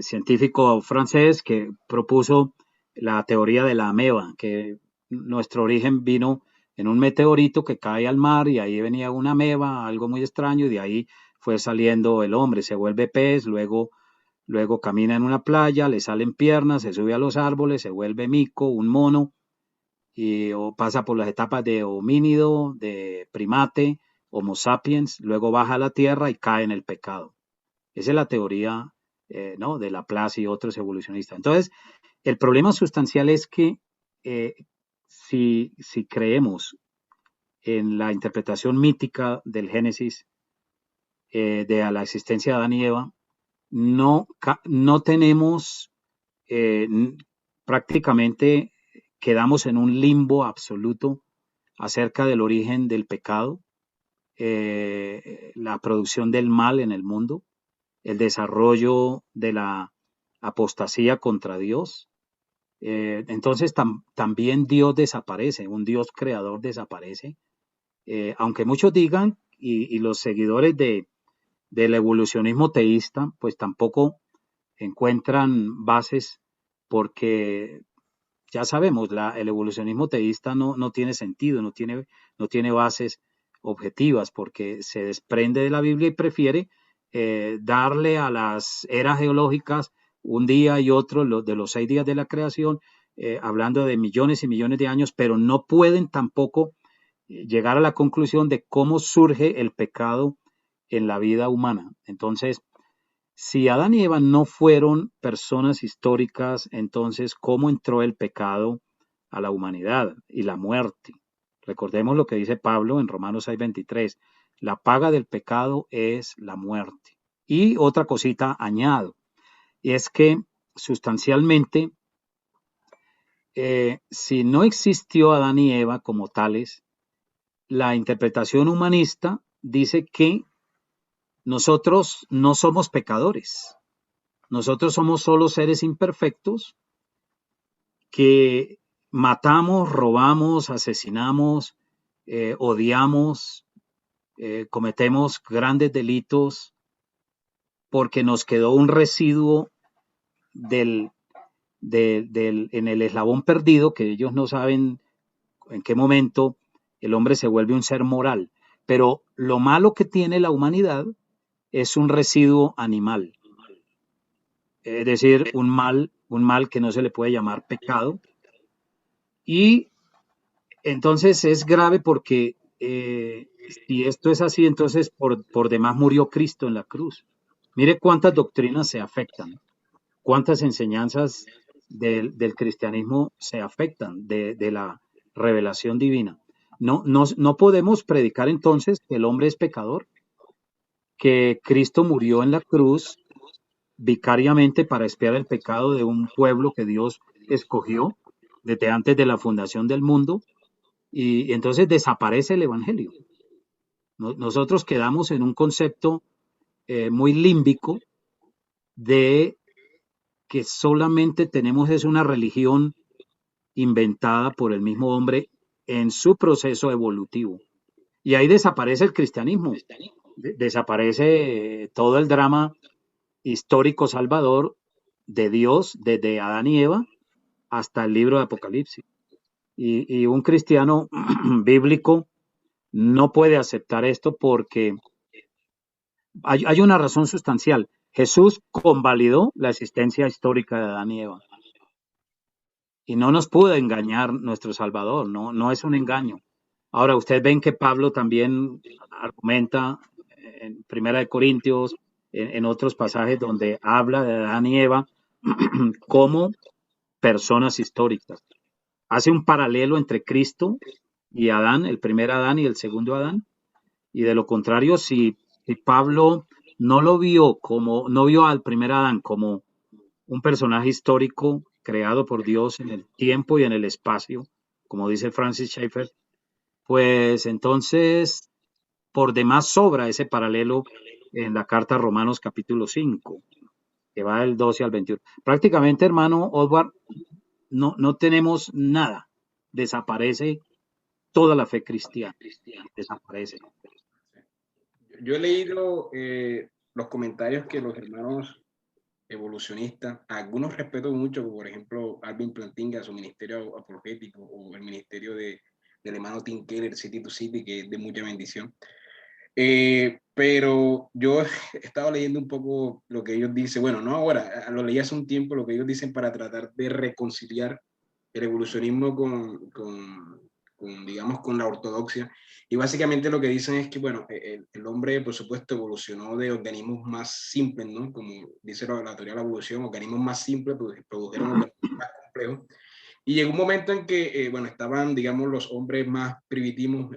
científico francés que propuso la teoría de la ameba, que nuestro origen vino en un meteorito que cae al mar y ahí venía una ameba, algo muy extraño, y de ahí fue saliendo el hombre, se vuelve pez, luego camina en una playa, le salen piernas, se sube a los árboles, se vuelve mico, un mono, o pasa por las etapas de homínido, de primate, Homo sapiens, luego baja a la tierra y cae en el pecado. Esa es la teoría ¿no? de Laplace y otros evolucionistas. Entonces, el problema sustancial es que si creemos en la interpretación mítica del Génesis de la existencia de Adán y Eva, no tenemos prácticamente quedamos en un limbo absoluto acerca del origen del pecado, la producción del mal en el mundo, el desarrollo de la apostasía contra Dios. Entonces también Dios desaparece, un Dios creador desaparece. Aunque muchos digan, y los seguidores del evolucionismo teísta, pues tampoco encuentran bases porque ya sabemos, el evolucionismo teísta no tiene sentido, no tiene bases objetivas porque se desprende de la Biblia y prefiere darle a las eras geológicas un día y otro de los 6 días de la creación, hablando de millones y millones de años, pero no pueden tampoco llegar a la conclusión de cómo surge el pecado en la vida humana. Entonces, si Adán y Eva no fueron personas históricas, entonces, ¿cómo entró el pecado a la humanidad y la muerte? Recordemos lo que dice Pablo en Romanos 6:23. La paga del pecado es la muerte. Y otra cosita añado, y es que sustancialmente, si no existió Adán y Eva como tales, la interpretación humanista dice que nosotros no somos pecadores. Nosotros somos solo seres imperfectos que matamos, robamos, asesinamos, odiamos, cometemos grandes delitos porque nos quedó un residuo en el eslabón perdido, que ellos no saben en qué momento el hombre se vuelve un ser moral. Pero lo malo que tiene la humanidad es un residuo animal. Es decir, un mal que no se le puede llamar pecado. Y entonces es grave porque si esto es así, entonces por demás murió Cristo en la cruz. Mire cuántas doctrinas se afectan, cuántas enseñanzas del cristianismo se afectan de la revelación divina. No podemos predicar entonces que el hombre es pecador, que Cristo murió en la cruz vicariamente para expiar el pecado de un pueblo que Dios escogió desde antes de la fundación del mundo, y entonces desaparece el evangelio. Nosotros quedamos en un concepto muy límbico de que solamente tenemos es una religión inventada por el mismo hombre en su proceso evolutivo. Y ahí desaparece el cristianismo, desaparece todo el drama histórico salvador de Dios desde Adán y Eva hasta el libro de Apocalipsis. Y un cristiano bíblico no puede aceptar esto porque hay una razón sustancial. Jesús convalidó la existencia histórica de Adán y Eva. Y no nos pudo engañar nuestro Salvador, no es un engaño. Ahora, ustedes ven que Pablo también argumenta en Primera de Corintios en otros pasajes donde habla de Adán y Eva como personas históricas. Hace un paralelo entre Cristo y Adán, el primer Adán y el segundo Adán, y de lo contrario, si Pablo no vio al primer Adán como un personaje histórico creado por Dios en el tiempo y en el espacio, como dice Francis Schaeffer, pues entonces por demás sobra ese paralelo en la carta a Romanos capítulo 5, que va del 12 al 21. Prácticamente, hermano Oswald, no tenemos nada. Desaparece toda la fe cristiana. Desaparece. Yo he leído los comentarios que los hermanos evolucionistas, algunos respeto mucho, por ejemplo, Alvin Plantinga, su ministerio apologético, o el ministerio del hermano Tim Keller, City to City, que es de mucha bendición. Pero yo he estado leyendo un poco lo que ellos dicen, bueno, no ahora, lo leí hace un tiempo, lo que ellos dicen para tratar de reconciliar el evolucionismo digamos, con la ortodoxia. Y básicamente lo que dicen es que, bueno, el hombre, por supuesto, evolucionó de organismos más simples, ¿no? Como dice la teoría de la evolución, organismos más simples produjeron organismos más complejos. Y llegó un momento en que, bueno, estaban, digamos, los hombres más primitivos,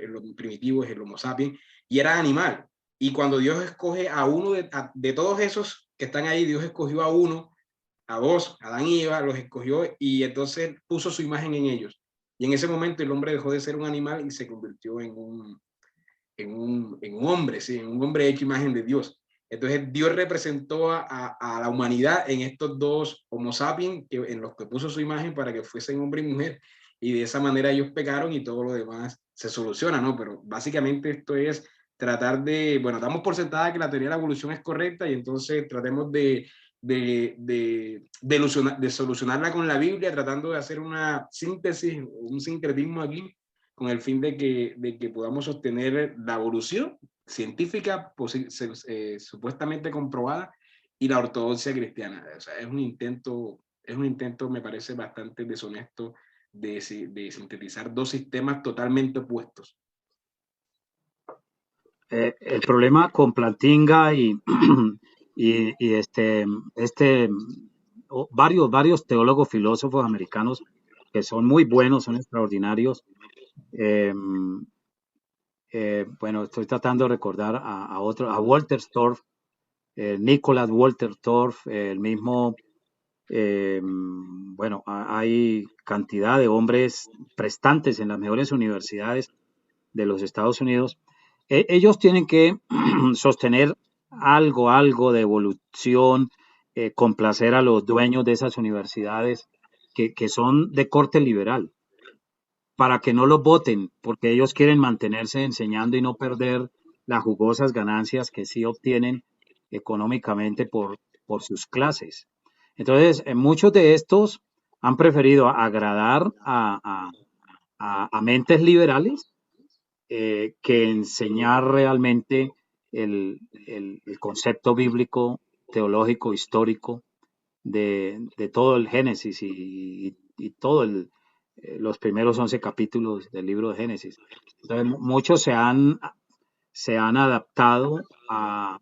el Homo sapiens, y era animal. Y cuando Dios escoge a uno de todos esos que están ahí, Dios escogió a uno, a dos, Adán y Eva, los escogió y entonces puso su imagen en ellos. Y en ese momento el hombre dejó de ser un animal y se convirtió en un hombre, ¿sí? En un hombre hecho imagen de Dios. Entonces Dios representó a la humanidad en estos dos Homo sapiens en los que puso su imagen para que fuesen hombre y mujer, y de esa manera ellos pecaron y todo lo demás se soluciona, ¿no? Pero básicamente esto es tratar de, bueno, damos por sentada que la teoría de la evolución es correcta y entonces tratemos de solucionarla con la Biblia, tratando de hacer una síntesis, un sincretismo aquí, con el fin de que podamos sostener la evolución científica supuestamente comprobada y la ortodoxia cristiana. O sea, es un intento, me parece, bastante deshonesto de sintetizar dos sistemas totalmente opuestos. El problema con Plantinga y varios teólogos filósofos americanos que son muy buenos, son extraordinarios. Bueno, estoy tratando de recordar a Walter Storff, Nicholas Walter Storff, el mismo, bueno, hay cantidad de hombres prestantes en las mejores universidades de los Estados Unidos. Ellos tienen que sostener algo de evolución, complacer a los dueños de esas universidades que son de corte liberal, para que no los voten, porque ellos quieren mantenerse enseñando y no perder las jugosas ganancias que sí obtienen económicamente por sus clases. Entonces, muchos de estos han preferido agradar a mentes liberales que enseñar realmente el concepto bíblico, teológico, histórico de todo el Génesis y todo los primeros 11 capítulos del libro de Génesis. Entonces, muchos se han adaptado a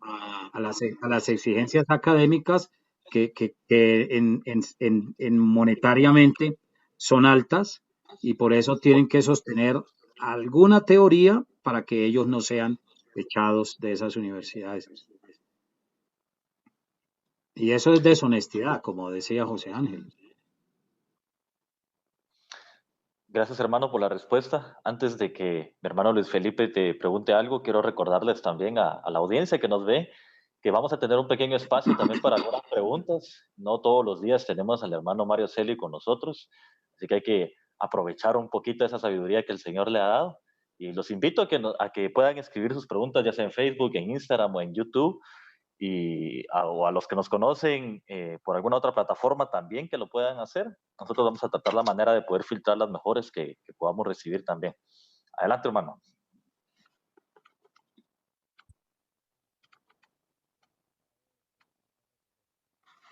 las exigencias académicas que en monetariamente son altas y por eso tienen que sostener alguna teoría para que ellos no sean echados de esas universidades. Y eso es deshonestidad, como decía José Ángel. Gracias, hermano, por la respuesta. Antes de que mi hermano Luis Felipe te pregunte algo, quiero recordarles también a la audiencia que nos ve que vamos a tener un pequeño espacio también para algunas preguntas. No todos los días tenemos al hermano Mario Celi con nosotros, así que hay que aprovechar un poquito esa sabiduría que el Señor le ha dado. Y los invito a que puedan escribir sus preguntas, ya sea en Facebook, en Instagram o en YouTube, o a los que nos conocen por alguna otra plataforma también que lo puedan hacer. Nosotros vamos a tratar la manera de poder filtrar las mejores que podamos recibir también. Adelante, hermano.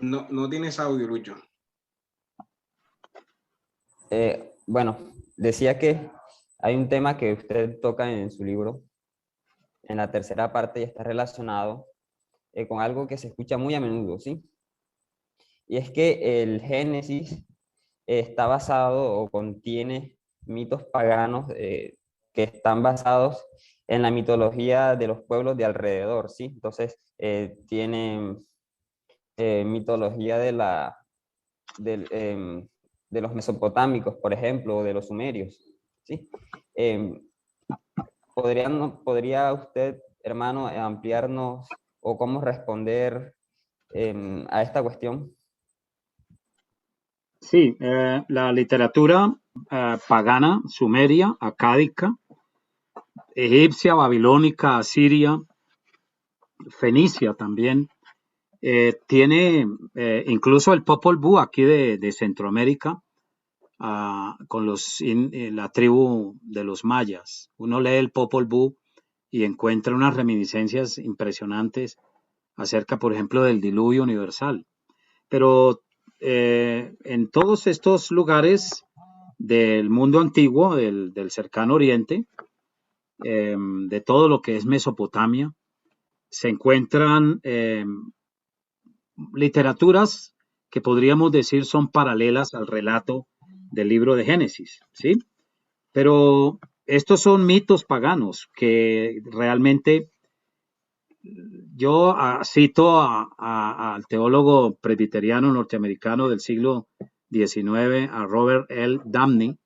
No tienes audio, Lucho. Bueno, decía que hay un tema que usted toca en su libro, en la tercera parte, y está relacionado con algo que se escucha muy a menudo, ¿sí? Y es que el Génesis está basado o contiene mitos paganos que están basados en la mitología de los pueblos de alrededor, ¿sí? Entonces, tiene mitología de los mesopotámicos, por ejemplo, o de los sumerios, ¿sí? Em, ¿Podría usted, hermano, ampliarnos o cómo responder a esta cuestión? Sí, la literatura pagana, sumeria, acádica, egipcia, babilónica, asiria, fenicia también, tiene incluso el Popol Vuh aquí de Centroamérica, con la tribu de los mayas. Uno lee el Popol Vuh y encuentra unas reminiscencias impresionantes acerca, por ejemplo, del diluvio universal. Pero en todos estos lugares del mundo antiguo, del cercano oriente, de todo lo que es Mesopotamia, se encuentran literaturas que podríamos decir son paralelas al relato del libro de Génesis, ¿sí? Pero estos son mitos paganos que realmente yo cito al teólogo presbiteriano norteamericano del siglo XIX, a Robert L. Damney.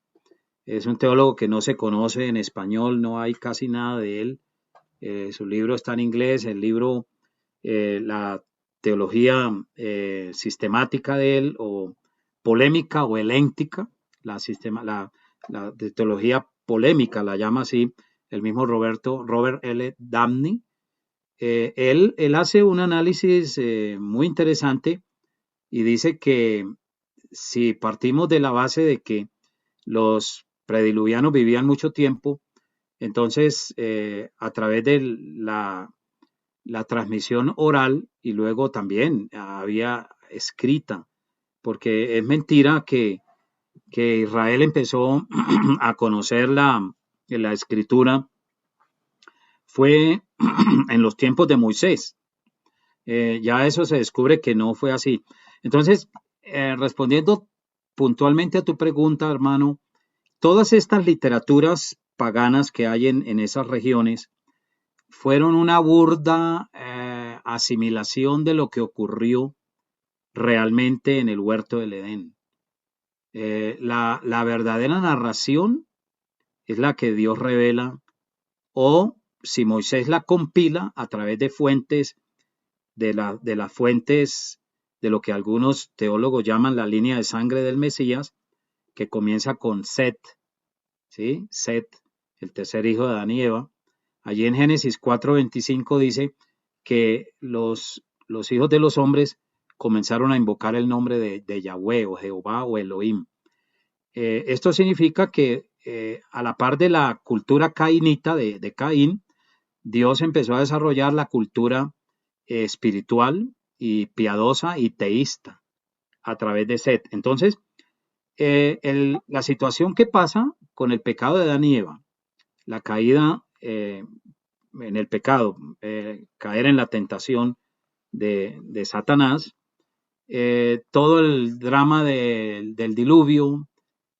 Es un teólogo que no se conoce en español, no hay casi nada de él. Su libro está en inglés, el libro, la teología sistemática de él, o polémica o heléntica, la teología polémica la llama así el mismo Robert L. Damney. Él hace un análisis muy interesante y dice que si partimos de la base de que los prediluvianos vivían mucho tiempo, entonces a través de la transmisión oral, y luego también había escrita, porque es mentira que Israel empezó a conocer la escritura fue en los tiempos de Moisés. Ya eso se descubre que no fue así. Entonces, respondiendo puntualmente a tu pregunta, hermano, todas estas literaturas paganas que hay en esas regiones fueron una burda asimilación de lo que ocurrió realmente en el huerto del Edén. La verdadera narración es la que Dios revela, o si Moisés la compila a través de fuentes, de las fuentes de lo que algunos teólogos llaman la línea de sangre del Mesías, que comienza con Set, ¿sí? Set, el tercer hijo de Adán y Eva. Allí en Génesis 4:25 dice que los hijos de los hombres comenzaron a invocar el nombre de Yahweh o Jehová o Elohim. Esto significa que a la par de la cultura cainita de Caín, Dios empezó a desarrollar la cultura espiritual y piadosa y teísta a través de Set. Entonces, la situación que pasa con el pecado de Adán y Eva, la caída en el pecado, caer en la tentación de Satanás, todo el drama del diluvio,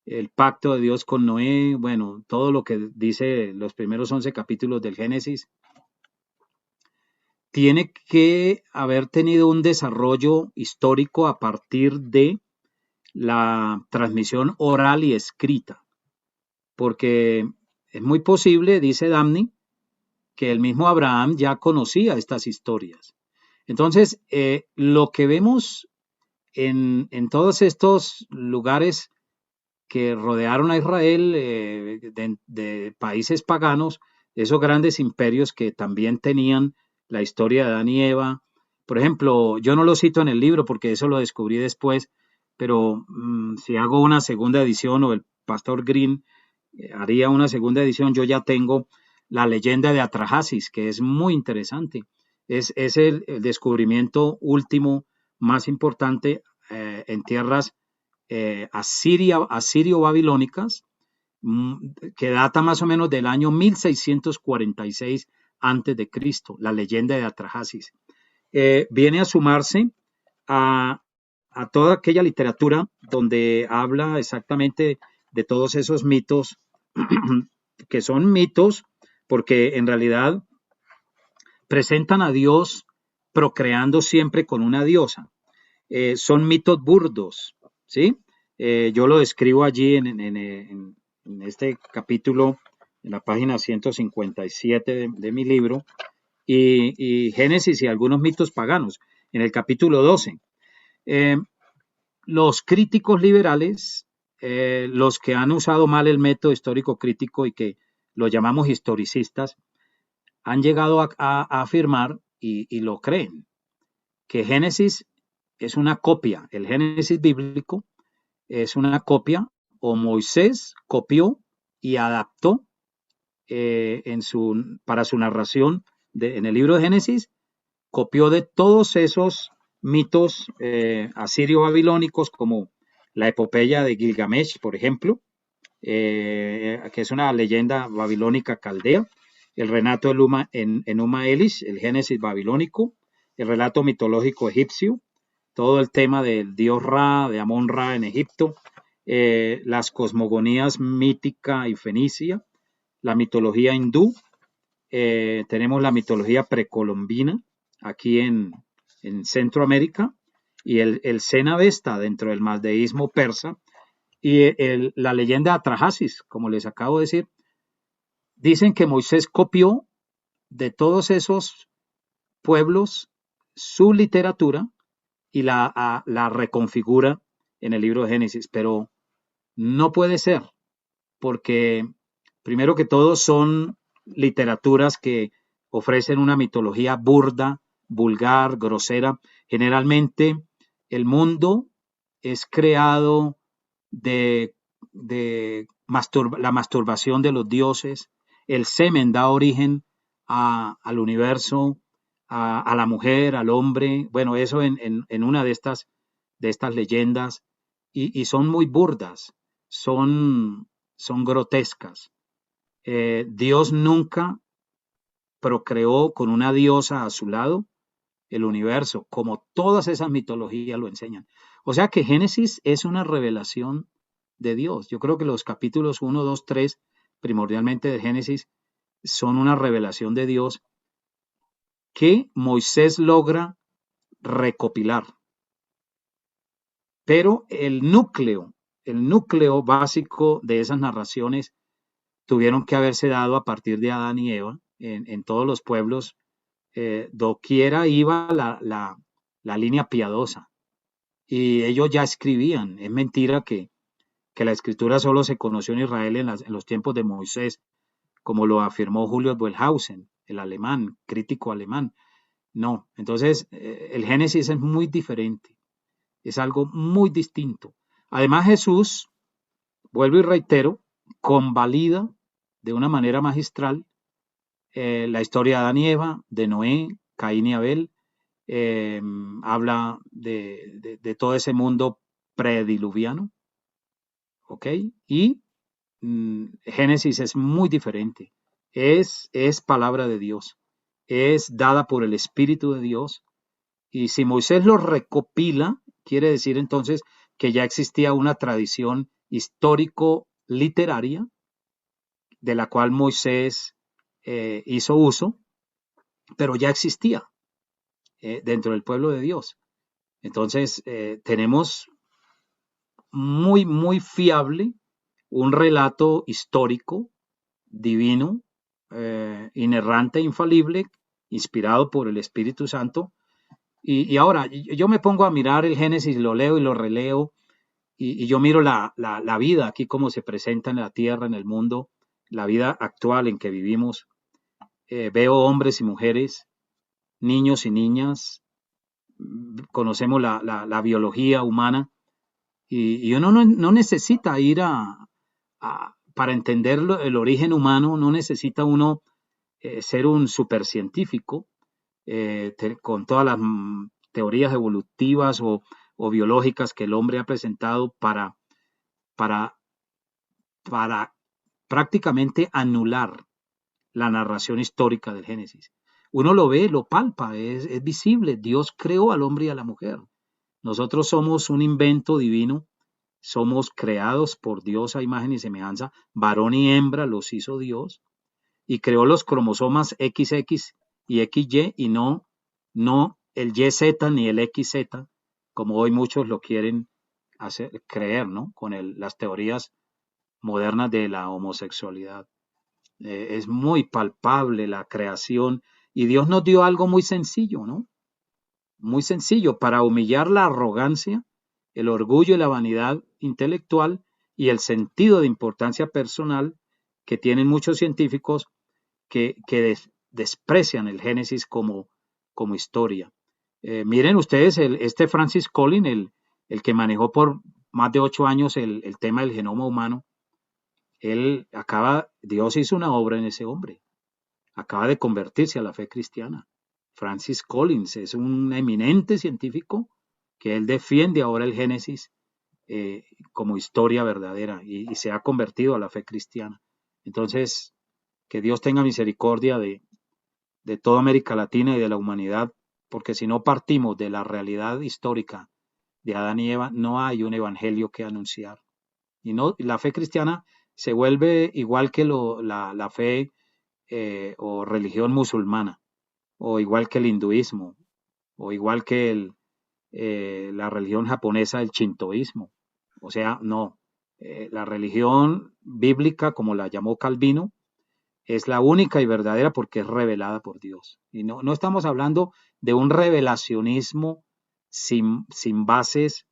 el pacto de Dios con Noé, bueno, todo lo que dice los primeros 11 capítulos del Génesis, tiene que haber tenido un desarrollo histórico a partir de la transmisión oral y escrita, porque es muy posible, dice Damney, que el mismo Abraham ya conocía estas historias. Entonces, lo que vemos en todos estos lugares que rodearon a Israel, de países paganos, esos grandes imperios que también tenían la historia de Adán y Eva. Por ejemplo, yo no lo cito en el libro porque eso lo descubrí después, pero si hago una segunda edición, o el pastor Green haría una segunda edición, yo ya tengo la leyenda de Atrahasis, que es muy interesante. Es el descubrimiento último más importante en tierras asirio-babilónicas, que data más o menos del año 1646 antes de Cristo, la leyenda de Atrahasis. viene a sumarse a, a toda aquella literatura donde habla exactamente de todos esos mitos, que son mitos porque en realidad presentan a Dios procreando siempre con una diosa. Son mitos burdos, ¿sí? Yo lo describo allí en este capítulo, en la página 157 de mi libro, y Génesis y algunos mitos paganos, en el capítulo 12. Los críticos liberales, los que han usado mal el método histórico crítico y que lo llamamos historicistas, han llegado a afirmar, y lo creen, que Génesis es una copia, el Génesis bíblico es una copia, o Moisés copió y adaptó para su narración en el libro de Génesis, copió de todos esos mitos asirio-babilónicos, como la epopeya de Gilgamesh, por ejemplo, que es una leyenda babilónica caldea, el relato en Enuma Elish, el Génesis babilónico, el relato mitológico egipcio, todo el tema del dios Ra, de Amón-Ra en Egipto, las cosmogonías mítica y fenicia, la mitología hindú, tenemos la mitología precolombina aquí en Centroamérica, y el Cenavesta dentro del maldeísmo persa, y la leyenda de Atrahasis, como les acabo de decir. Dicen que Moisés copió de todos esos pueblos su literatura y la reconfigura en el libro de Génesis, pero no puede ser, porque primero que todo son literaturas que ofrecen una mitología burda, vulgar, grosera. Generalmente el mundo es creado de la masturbación de los dioses, el semen da origen al universo, a la mujer, al hombre, bueno, eso en una de estas leyendas, y son muy burdas, son grotescas. Dios nunca procreó con una diosa a su lado el universo, como todas esas mitologías lo enseñan. O sea que Génesis es una revelación de Dios. Yo creo que los capítulos 1, 2, 3, primordialmente de Génesis, son una revelación de Dios que Moisés logra recopilar. Pero el núcleo básico de esas narraciones tuvieron que haberse dado a partir de Adán y Eva en todos los pueblos. Doquiera iba la línea piadosa, y ellos ya escribían. Es mentira que la escritura solo se conoció en Israel en los tiempos de Moisés, como lo afirmó Julius Wellhausen, el alemán, crítico alemán. No, entonces el Génesis es muy diferente, es algo muy distinto. Además, Jesús, vuelvo y reitero, convalida de una manera magistral la historia de Adán y Eva, de Noé, Caín y Abel. Habla de todo ese mundo prediluviano, ¿ok? Y Génesis es muy diferente, es palabra de Dios, es dada por el Espíritu de Dios, y si Moisés lo recopila, quiere decir entonces que ya existía una tradición histórico-literaria de la cual Moisés hizo uso, pero ya existía dentro del pueblo de Dios. Entonces tenemos muy, muy fiable un relato histórico, divino, inerrante, infalible, inspirado por el Espíritu Santo. Y ahora yo me pongo a mirar el Génesis, lo leo y lo releo, y yo miro la vida aquí, cómo se presenta en la tierra, en el mundo, la vida actual en que vivimos. Veo hombres y mujeres, niños y niñas, conocemos la biología humana, y uno no necesita ir para entender el origen humano, no necesita uno ser un supercientífico con todas las teorías evolutivas o biológicas que el hombre ha presentado para prácticamente anular la narración histórica del Génesis. uno lo ve, lo palpa, es visible. Dios creó al hombre y a la mujer. Nosotros somos un invento divino, somos creados por Dios a imagen y semejanza, varón y hembra los hizo Dios, y creó los cromosomas XX y XY, y no el YZ ni el XZ, como hoy muchos lo quieren creer, ¿no? Con las teorías modernas de la homosexualidad. Es muy palpable la creación, y Dios nos dio algo muy sencillo, ¿no? Muy sencillo, para humillar la arrogancia, el orgullo y la vanidad intelectual y el sentido de importancia personal que tienen muchos científicos que desprecian el Génesis como historia. Miren ustedes, este Francis Collins, el que manejó por más de 8 años el tema del genoma humano, Dios hizo una obra en ese hombre, acaba de convertirse a la fe cristiana. Francis Collins es un eminente científico que él defiende ahora el Génesis como historia verdadera, y se ha convertido a la fe cristiana. Entonces, que Dios tenga misericordia de toda América Latina y de la humanidad, porque si no partimos de la realidad histórica de Adán y Eva, no hay un evangelio que anunciar. Y la fe cristiana se vuelve igual que la fe o religión musulmana, o igual que el hinduismo, o igual que la religión japonesa, el shintoísmo. O sea, no. La religión bíblica, como la llamó Calvino, es la única y verdadera porque es revelada por Dios. Y no estamos hablando de un revelacionismo sin bases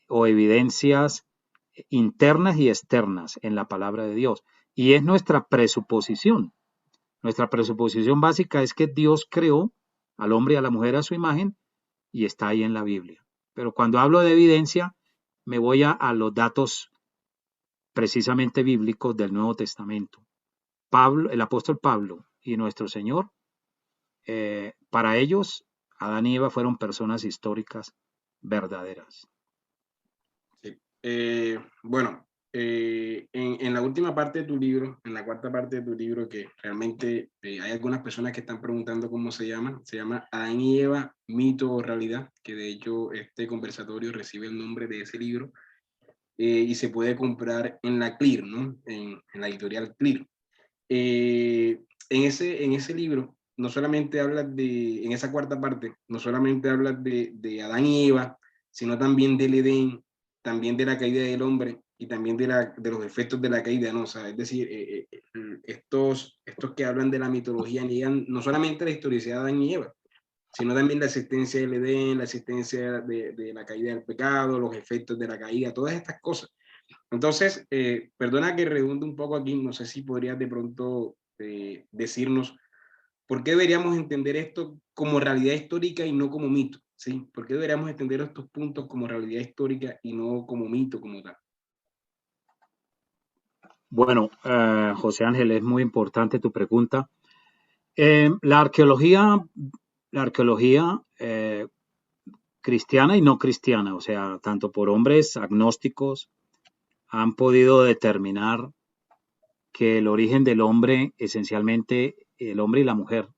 o evidencias internas y externas en la palabra de Dios. Y es nuestra presuposición. Nuestra presuposición básica es que Dios creó al hombre y a la mujer a su imagen, y está ahí en la Biblia. Pero cuando hablo de evidencia, me voy a los datos precisamente bíblicos del Nuevo Testamento. El apóstol Pablo y nuestro Señor, para ellos, Adán y Eva fueron personas históricas verdaderas. Sí. Bueno, en la última parte de tu libro, en la cuarta parte de tu libro, que realmente hay algunas personas que están preguntando cómo se llama Adán y Eva, mito o realidad, que de hecho este conversatorio recibe el nombre de ese libro, y se puede comprar en la CLIR, ¿no? En la editorial CLIR. En ese libro, no solamente hablas en esa cuarta parte, no solamente hablas de Adán y Eva, sino también del Edén, también de la caída del hombre y también de los efectos de la caída, ¿no? O sea, es decir, estos que hablan de la mitología niegan no solamente la historicidad de Adán y Eva, sino también la existencia del Edén, la existencia de la caída del pecado, los efectos de la caída, todas estas cosas. Entonces, perdona que redunde un poco aquí, no sé si podrías de pronto decirnos por qué deberíamos entender esto como realidad histórica y no como mito, ¿sí? ¿Por qué deberíamos entender estos puntos como realidad histórica y no como mito como tal? Bueno, José Ángel, es muy importante tu pregunta. La arqueología cristiana y no cristiana, o sea, tanto por hombres agnósticos, han podido determinar que el origen del hombre, esencialmente el hombre y la mujer,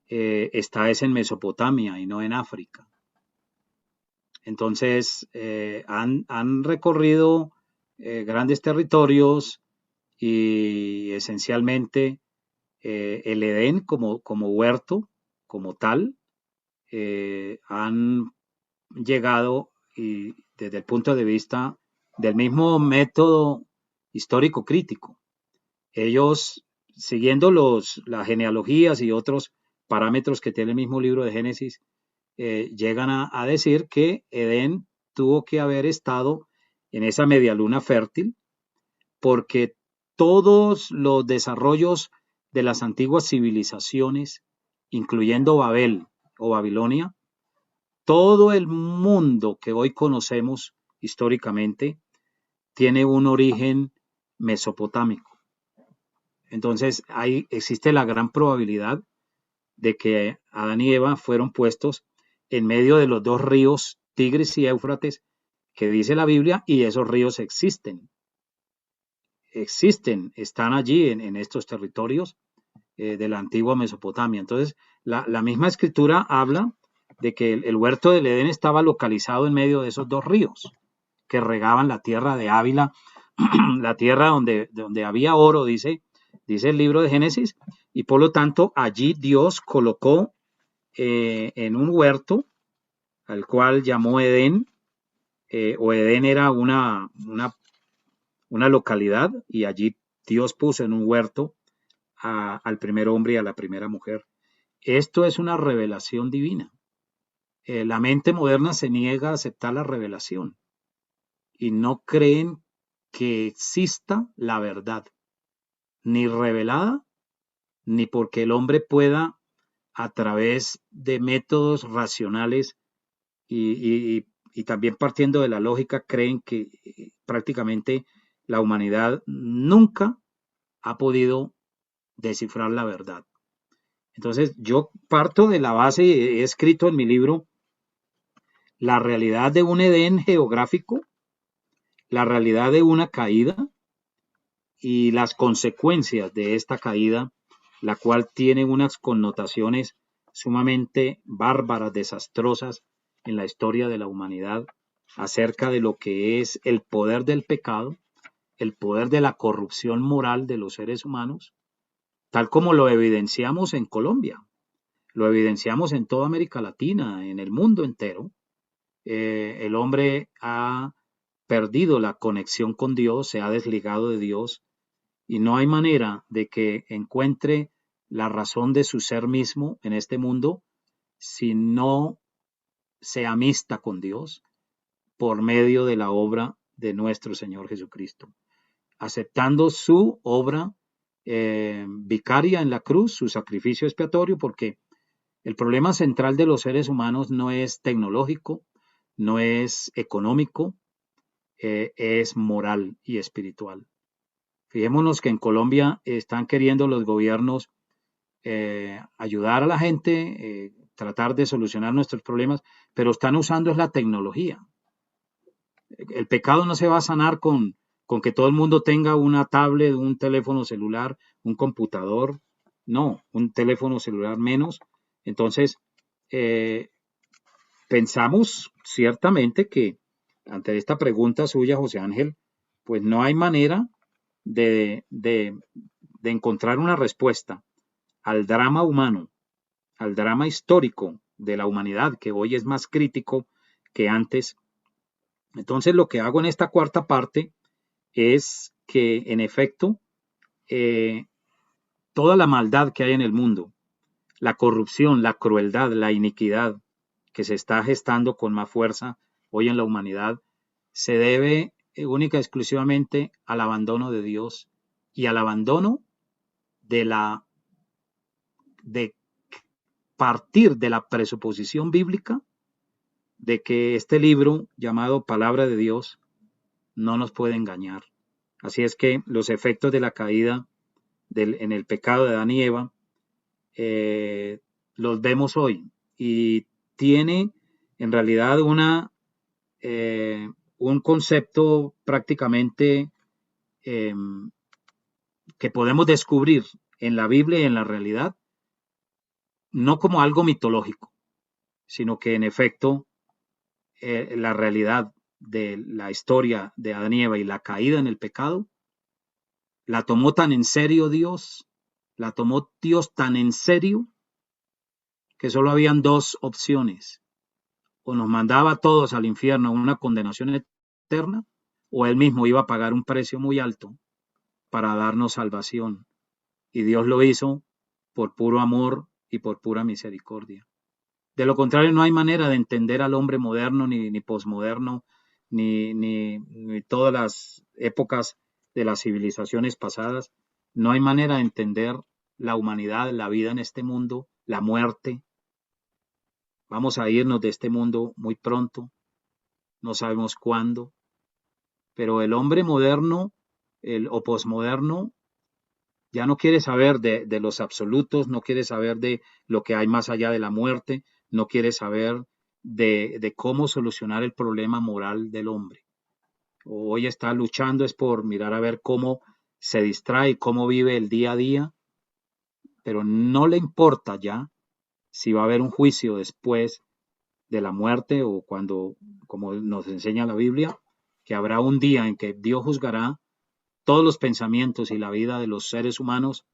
está en Mesopotamia y no en África. Entonces, han recorrido grandes territorios, y esencialmente el Edén como huerto, como tal, han llegado, y desde el punto de vista del mismo método histórico crítico, ellos, siguiendo las genealogías y otros parámetros que tiene el mismo libro de Génesis, llegan a decir que Edén tuvo que haber estado en esa media luna fértil, porque todos los desarrollos de las antiguas civilizaciones, incluyendo Babel o Babilonia, todo el mundo que hoy conocemos históricamente tiene un origen mesopotámico. Entonces, existe la gran probabilidad de que Adán y Eva fueron puestos en medio de los dos ríos, Tigris y Éufrates, que dice la Biblia, y esos ríos existen, están allí en estos territorios de la antigua Mesopotamia. Entonces, la misma escritura habla de que el huerto del Edén estaba localizado en medio de esos dos ríos que regaban la tierra de Ávila, la tierra donde había oro, dice el libro de Génesis, y por lo tanto allí Dios colocó en un huerto al cual llamó Edén, o Edén era una localidad, y allí Dios puso en un huerto al primer hombre y a la primera mujer. Esto es una revelación divina. La mente moderna se niega a aceptar la revelación y no creen que exista la verdad, ni revelada, ni porque el hombre pueda, a través de métodos racionales y también partiendo de la lógica, creen que prácticamente la humanidad nunca ha podido descifrar la verdad. Entonces, yo parto de la base, he escrito en mi libro la realidad de un Edén geográfico, la realidad de una caída y las consecuencias de esta caída, la cual tiene unas connotaciones sumamente bárbaras, desastrosas en la historia de la humanidad, acerca de lo que es el poder del pecado, el poder de la corrupción moral de los seres humanos, tal como lo evidenciamos en Colombia, lo evidenciamos en toda América Latina, en el mundo entero. El hombre ha perdido la conexión con Dios, se ha desligado de Dios, y no hay manera de que encuentre la razón de su ser mismo en este mundo si no se amista con Dios por medio de la obra de nuestro Señor Jesucristo, aceptando su obra vicaria en la cruz, su sacrificio expiatorio, porque el problema central de los seres humanos no es tecnológico, no es económico, es moral y espiritual. Fijémonos que en Colombia están queriendo los gobiernos ayudar a la gente, tratar de solucionar nuestros problemas, pero están usando es la tecnología. El pecado no se va a sanar con que todo el mundo tenga una tablet, un teléfono celular, un computador, no, un teléfono celular menos. Entonces, pensamos ciertamente que ante esta pregunta suya, José Ángel, pues no hay manera de encontrar una respuesta al drama humano, al drama histórico de la humanidad, que hoy es más crítico que antes. Entonces, lo que hago en esta cuarta parte es que, en efecto, toda la maldad que hay en el mundo, la corrupción, la crueldad, la iniquidad que se está gestando con más fuerza hoy en la humanidad, se debe única y exclusivamente al abandono de Dios y al abandono de partir de la presuposición bíblica de que este libro llamado Palabra de Dios no nos puede engañar. Así es que los efectos de la caída en el pecado de Adán y Eva los vemos hoy, y tiene en realidad un concepto prácticamente que podemos descubrir en la Biblia y en la realidad, no como algo mitológico, sino que en efecto la realidad de la historia de Adán y Eva y la caída en el pecado, la tomó tan en serio Dios, la tomó Dios tan en serio, que solo habían dos opciones: o nos mandaba a todos al infierno, una condenación eterna, o Él mismo iba a pagar un precio muy alto para darnos salvación. Y Dios lo hizo por puro amor y por pura misericordia. De lo contrario, no hay manera de entender al hombre moderno, ni posmoderno, ni todas las épocas de las civilizaciones pasadas. No hay manera de entender la humanidad, la vida en este mundo, la muerte. Vamos a irnos de este mundo muy pronto, no sabemos cuándo, pero el hombre moderno o posmoderno ya no quiere saber de los absolutos, no quiere saber de lo que hay más allá de la muerte, no quiere saber de cómo solucionar el problema moral del hombre. Hoy está luchando es por mirar a ver cómo se distrae, cómo vive el día a día, pero no le importa ya si va a haber un juicio después de la muerte o cuando, como nos enseña la Biblia, que habrá un día en que Dios juzgará todos los pensamientos y la vida de los seres humanos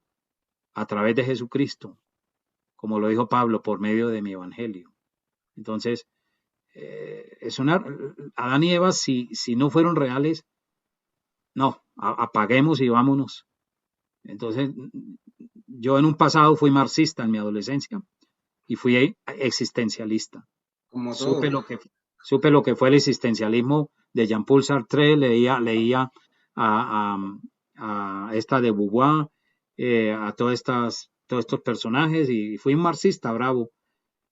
a través de Jesucristo, como lo dijo Pablo por medio de mi evangelio. Entonces, Adán y Eva, si no fueron reales, no, apaguemos y vámonos. Entonces, yo en un pasado fui marxista en mi adolescencia y fui existencialista. Como Supe todo. lo que, supe lo que fue el existencialismo de Jean-Paul Sartre, leía a, a esta de Beauvoir, a todos estos personajes y fui un marxista bravo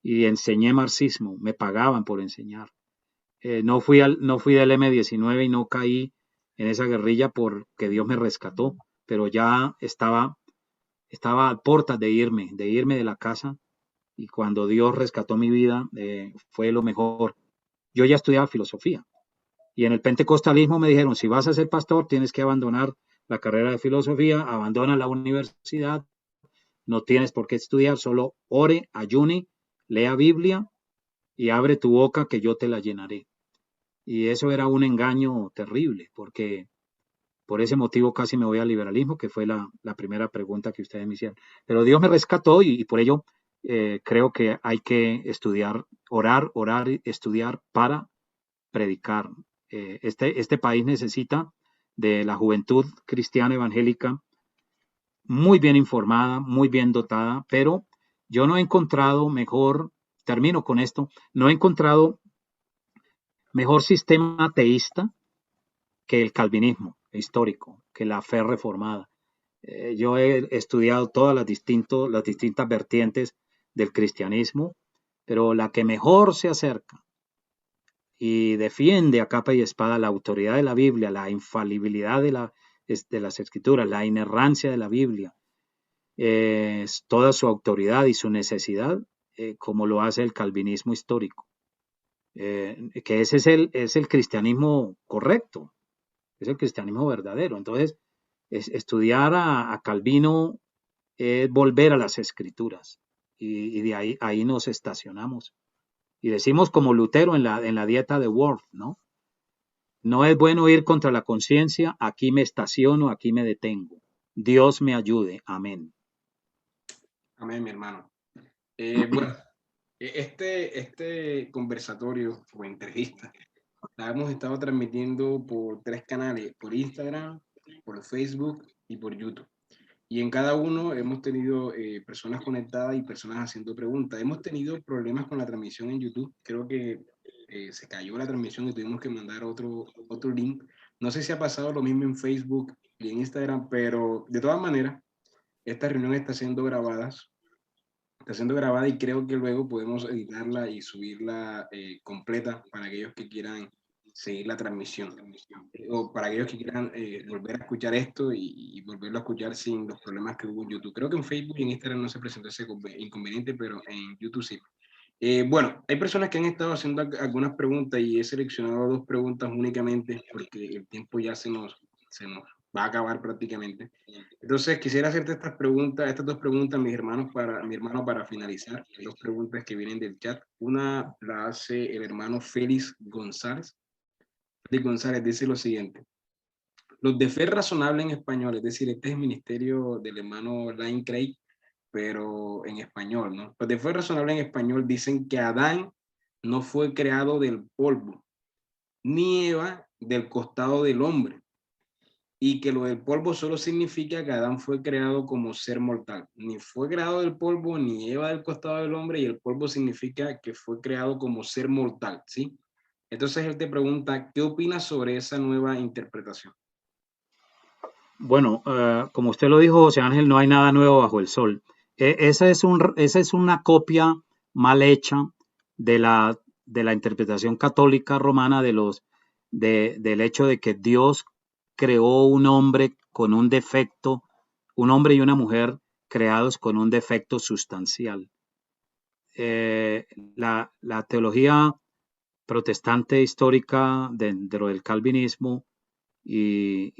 y enseñé marxismo, me pagaban por enseñar. No fui del M-19 y no caí en esa guerrilla porque Dios me rescató, pero ya estaba a puertas de irme de la casa y cuando Dios rescató mi vida fue lo mejor. Yo ya estudiaba filosofía y en el pentecostalismo me dijeron, si vas a ser pastor tienes que abandonar la carrera de filosofía, abandona la universidad, no tienes por qué estudiar, solo ore, ayune, lea Biblia y abre tu boca que yo te la llenaré. Y eso era un engaño terrible, porque por ese motivo casi me voy al liberalismo, que fue la primera pregunta que ustedes me hicieron. Pero Dios me rescató y por ello creo que hay que estudiar, orar, estudiar para predicar. Este país necesita de la juventud cristiana evangélica muy bien informada, muy bien dotada, pero yo no he encontrado mejor, termino con esto, no he encontrado mejor sistema ateísta que el calvinismo histórico, que la fe reformada. Yo he estudiado todas las distintas vertientes del cristianismo, pero la que mejor se acerca y defiende a capa y espada la autoridad de la Biblia, la infalibilidad de las escrituras, la inerrancia de la Biblia, toda su autoridad y su necesidad, como lo hace el calvinismo histórico. Que ese es el cristianismo correcto, es el cristianismo verdadero. Entonces, estudiar a Calvino es volver a las escrituras y de ahí nos estacionamos. Y decimos como Lutero en la dieta de Worth, ¿no? No es bueno ir contra la conciencia, aquí me estaciono, aquí me detengo. Dios me ayude, amén. Amén, mi hermano. Bueno, este conversatorio o entrevista la hemos estado transmitiendo por 3 canales, por Instagram, por Facebook y por YouTube. Y en cada uno hemos tenido personas conectadas y personas haciendo preguntas. Hemos tenido problemas con la transmisión en YouTube. Creo que se cayó la transmisión y tuvimos que mandar otro link. No sé si ha pasado lo mismo en Facebook y en Instagram, pero de todas maneras, esta reunión está siendo grabada y creo que luego podemos editarla y subirla completa para aquellos que quieran seguir la transmisión o para aquellos que quieran volver a escuchar esto y volverlo a escuchar sin los problemas que hubo en YouTube. Creo que en Facebook y en Instagram no se presentó ese inconveniente, pero en YouTube sí. Bueno, hay personas que han estado haciendo algunas preguntas y he seleccionado 2 preguntas únicamente porque el tiempo ya se nos va a acabar prácticamente. Entonces, quisiera hacerte estas 2 preguntas, mi hermano, para finalizar. 2 preguntas que vienen del chat. Una la hace el hermano Félix González. Félix González dice lo siguiente. Los de fe razonable en español, es decir, este es el ministerio del hermano Lain Craig, pero en español, ¿no? Los de fe razonable en español dicen que Adán no fue creado del polvo, ni Eva del costado del hombre, y que lo del polvo solo significa que Adán fue creado como ser mortal. Ni fue creado del polvo, ni Eva del costado del hombre, y el polvo significa que fue creado como ser mortal, ¿sí? Entonces él te pregunta, ¿qué opinas sobre esa nueva interpretación? Bueno, como usted lo dijo, José Ángel, no hay nada nuevo bajo el sol. Esa es una copia mal hecha de la interpretación católica romana del hecho de que Dios creó un hombre con un defecto, un hombre y una mujer creados con un defecto sustancial. Eh, la teología protestante histórica dentro del calvinismo y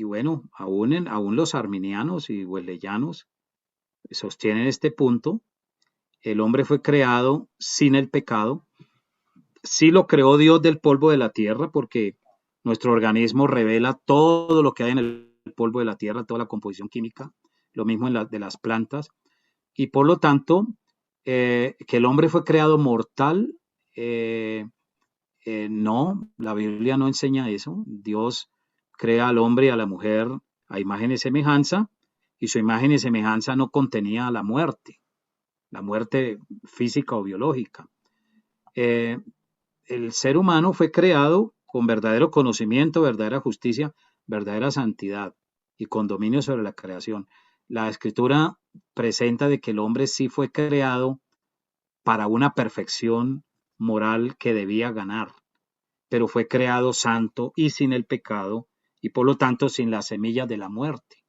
bueno, aún los arminianos y wesleyanos sostienen este punto el hombre fue creado sin el pecado. Sí lo creó Dios del polvo de la tierra, porque nuestro organismo revela todo lo que hay en el polvo de la tierra, toda la composición química, lo mismo de las plantas. Y por lo tanto, que el hombre fue creado mortal, no, la Biblia no enseña eso. Dios crea al hombre y a la mujer a imagen y semejanza, y su imagen y semejanza no contenía la muerte física o biológica. El ser humano fue creado con verdadero conocimiento, verdadera justicia, verdadera santidad y con dominio sobre la creación. La escritura presenta de que el hombre sí fue creado para una perfección moral que debía ganar, pero fue creado santo y sin el pecado y por lo tanto sin las semillas de la muerte.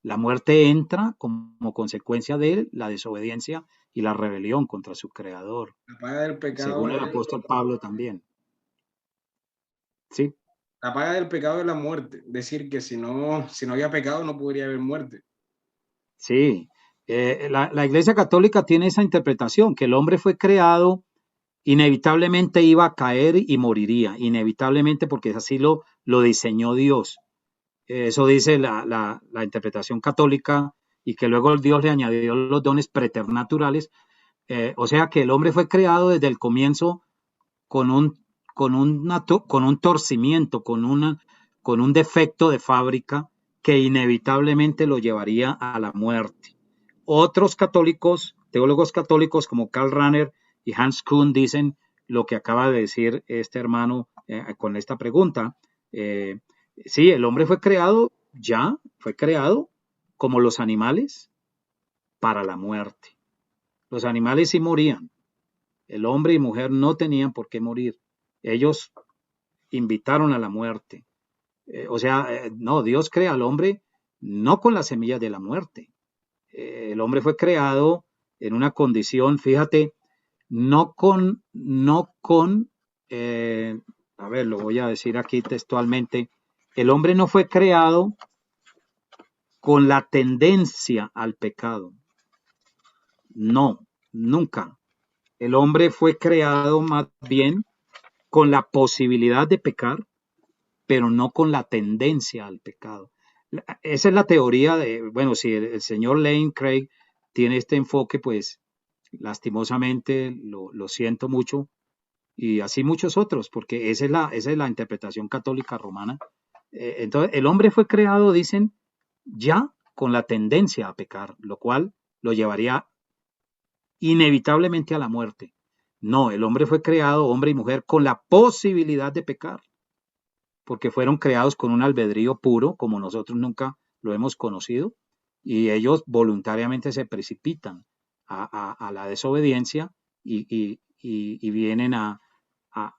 La muerte entra como consecuencia de la desobediencia y la rebelión contra su creador, La paga del pecado según el es, apóstol Pablo también. Sí, la paga del pecado es la muerte. Es decir, que si no había pecado, no podría haber muerte. sí. La Iglesia Católica tiene esa interpretación, que el hombre fue creado, inevitablemente iba a caer y moriría, inevitablemente porque así lo diseñó Dios. Eso dice la interpretación católica, y que luego Dios le añadió los dones preternaturales. O sea que el hombre fue creado desde el comienzo con con un torcimiento, con un defecto de fábrica que inevitablemente lo llevaría a la muerte. Otros católicos, teólogos católicos como Karl Rahner y Hans Kuhn dicen lo que acaba de decir este hermano con esta pregunta. Sí, el hombre fue creado como los animales para la muerte. Los animales sí morían. El hombre y mujer no tenían por qué morir. Ellos invitaron a la muerte. No, Dios crea al hombre no con las semillas de la muerte. El hombre fue creado en una condición, fíjate, no con, a ver, lo voy a decir aquí textualmente, el hombre no fue creado con la tendencia al pecado. No, nunca. El hombre fue creado más bien con la posibilidad de pecar, pero no con la tendencia al pecado. Esa es la teoría bueno, si el señor Lane Craig tiene este enfoque, pues lastimosamente lo siento mucho, y así muchos otros, porque esa es la interpretación católica romana. Entonces, el hombre fue creado, dicen, ya con la tendencia a pecar, lo cual lo llevaría inevitablemente a la muerte. No, el hombre fue creado, hombre y mujer, con la posibilidad de pecar, porque fueron creados con un albedrío puro, como nosotros nunca lo hemos conocido, y ellos voluntariamente se precipitan a la desobediencia y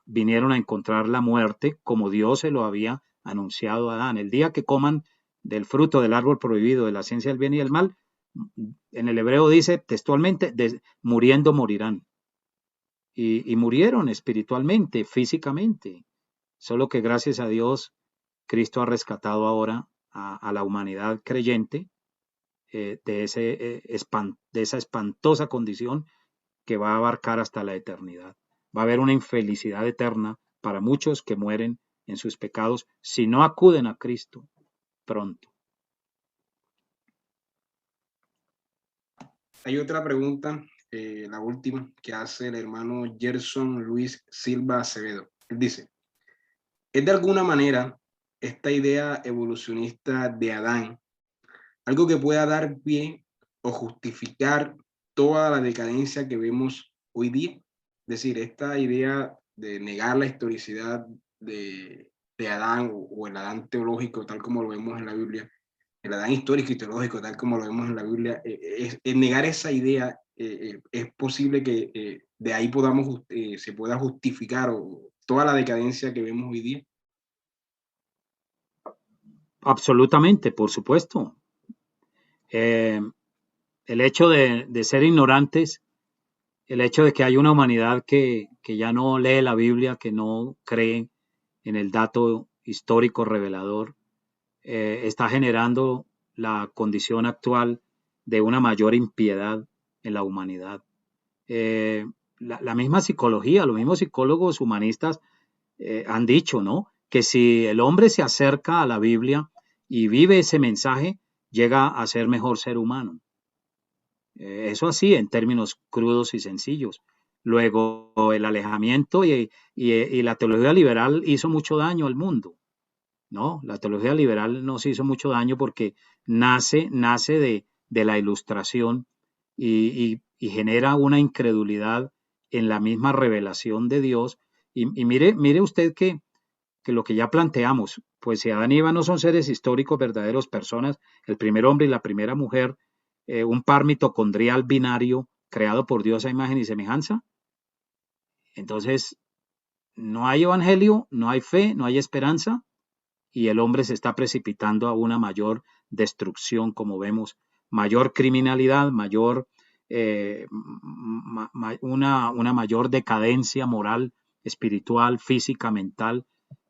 vinieron a encontrar la muerte como Dios se lo había anunciado a Adán. El día que coman del fruto del árbol prohibido de la ciencia del bien y del mal, en el hebreo dice textualmente, muriendo morirán. Y murieron espiritualmente, físicamente. Solo que gracias a Dios, Cristo ha rescatado ahora a la humanidad creyente de esa espantosa condición que va a abarcar hasta la eternidad. Va a haber una infelicidad eterna para muchos que mueren en sus pecados si no acuden a Cristo pronto. Hay otra pregunta, la última, que hace el hermano Gerson Luis Silva Acevedo. Él dice, ¿es de alguna manera esta idea evolucionista de Adán algo que pueda dar pie o justificar toda la decadencia que vemos hoy día? Es decir, esta idea de negar la historicidad de Adán o el Adán teológico, tal como lo vemos en la Biblia, el Adán histórico y teológico, tal como lo vemos en la Biblia, negar esa idea, es posible que de ahí se pueda justificar toda la decadencia que vemos hoy día. Absolutamente, por supuesto. El hecho de ser ignorantes, el hecho de que hay una humanidad que ya no lee la Biblia, que no cree en el dato histórico revelador, está generando la condición actual de una mayor impiedad en la humanidad. La misma psicología, los mismos psicólogos humanistas han dicho, ¿no? Que si el hombre se acerca a la Biblia y vive ese mensaje, llega a ser mejor ser humano. Eso así, en términos crudos y sencillos. Luego, el alejamiento y la teología liberal hizo mucho daño al mundo, ¿no? La teología liberal nos hizo mucho daño porque nace de la ilustración y genera una incredulidad en la misma revelación de Dios. Y mire usted que lo que ya planteamos, pues si Adán y Eva no son seres históricos, verdaderos personas, el primer hombre y la primera mujer, un par mitocondrial binario creado por Dios a imagen y semejanza, entonces no hay evangelio, no hay fe, no hay esperanza, y el hombre se está precipitando a una mayor destrucción, como vemos, mayor criminalidad, una mayor decadencia moral, espiritual, física, mental.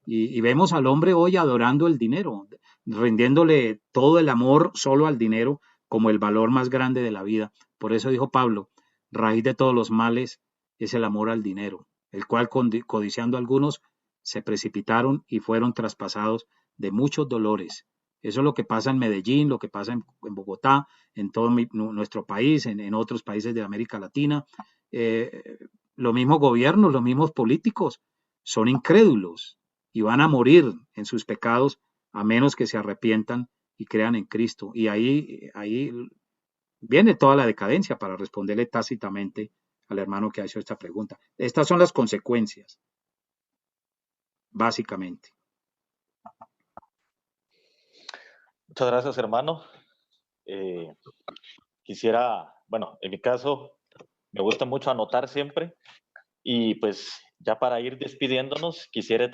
Y vemos al hombre hoy adorando el dinero, rindiéndole todo el amor solo al dinero como el valor más grande de la vida. Por eso dijo Pablo, raíz de todos los males es el amor al dinero, el cual codiciando a algunos se precipitaron y fueron traspasados de muchos dolores. Eso es lo que pasa en Medellín, lo que pasa en Bogotá, en todo nuestro país, en otros países de América Latina. Los mismos gobiernos, los mismos políticos son incrédulos y van a morir en sus pecados a menos que se arrepientan y crean en Cristo. Y ahí viene toda la decadencia para responderle tácitamente al hermano que ha hecho esta pregunta. Estas son las consecuencias, básicamente. Muchas gracias, hermano. Quisiera, bueno, en mi caso, me gusta mucho anotar siempre y pues ya para ir despidiéndonos, quisiera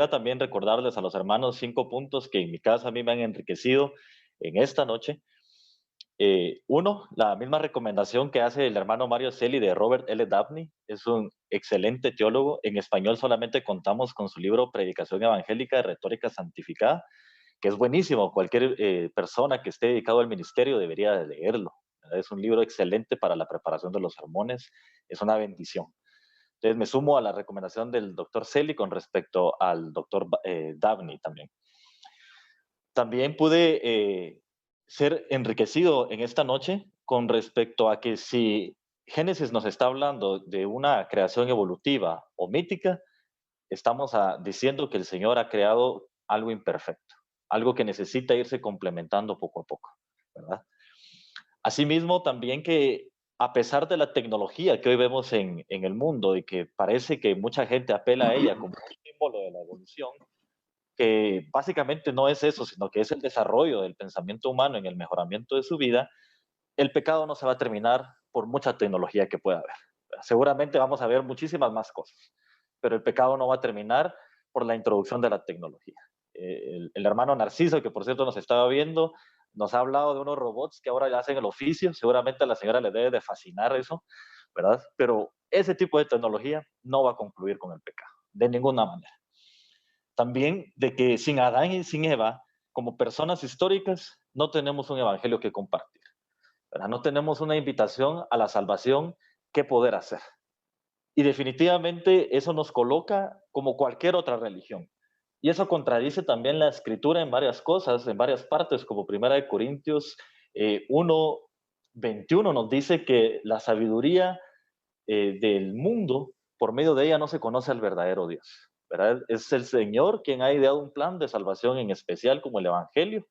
también recordarles a los hermanos 5 puntos que en mi caso a mí me han enriquecido en esta noche. Uno, la misma recomendación que hace el hermano Mario Celi de Robert L. Dabney, es un excelente teólogo. En español solamente contamos con su libro Predicación Evangélica de Retórica Santificada, que es buenísimo. Cualquier persona que esté dedicado al ministerio debería de leerlo. Es un libro excelente para la preparación de los sermones, es una bendición. Entonces me sumo a la recomendación del doctor Celi con respecto al doctor Dabney también. También pude ser enriquecido en esta noche con respecto a que si Génesis nos está hablando de una creación evolutiva o mítica, estamos diciendo que el Señor ha creado algo imperfecto, algo que necesita irse complementando poco a poco, ¿verdad? Asimismo, también que a pesar de la tecnología que hoy vemos en el mundo y que parece que mucha gente apela a ella como un símbolo de la evolución, que básicamente no es eso, sino que es el desarrollo del pensamiento humano en el mejoramiento de su vida, el pecado no se va a terminar por mucha tecnología que pueda haber. Seguramente vamos a ver muchísimas más cosas, pero el pecado no va a terminar por la introducción de la tecnología. El hermano Narciso, que por cierto nos estaba viendo, nos ha hablado de unos robots que ahora ya hacen el oficio. Seguramente a la señora le debe de fascinar eso, ¿verdad? Pero ese tipo de tecnología no va a concluir con el pecado, de ninguna manera. También de que sin Adán y sin Eva, como personas históricas, no tenemos un evangelio que compartir, ¿verdad? No tenemos una invitación a la salvación que poder hacer. Y definitivamente eso nos coloca como cualquier otra religión. Y eso contradice también la escritura en varias cosas, en varias partes, como 1 Corintios 1:21 nos dice que la sabiduría del mundo, por medio de ella no se conoce al verdadero Dios, ¿verdad? Es el Señor quien ha ideado un plan de salvación en especial como el Evangelio,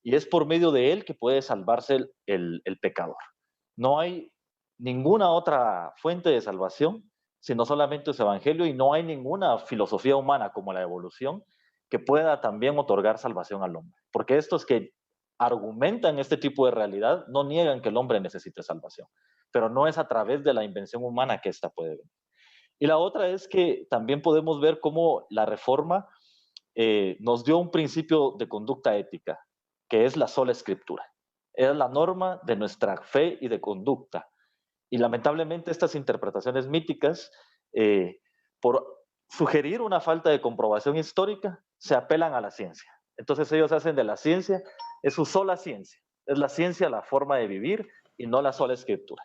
y es por medio de él que puede salvarse el pecador. No hay ninguna otra fuente de salvación, sino solamente ese Evangelio, y no hay ninguna filosofía humana como la evolución que pueda también otorgar salvación al hombre. Porque estos que argumentan este tipo de realidad no niegan que el hombre necesite salvación, pero no es a través de la invención humana que ésta puede venir. Y la otra es que también podemos ver cómo la Reforma nos dio un principio de conducta ética, que es la sola escritura. Es la norma de nuestra fe y de conducta. Y lamentablemente estas interpretaciones míticas, por sugerir una falta de comprobación histórica, se apelan a la ciencia. Entonces ellos hacen de la ciencia, es su sola ciencia. Es la ciencia la forma de vivir y no la sola escritura.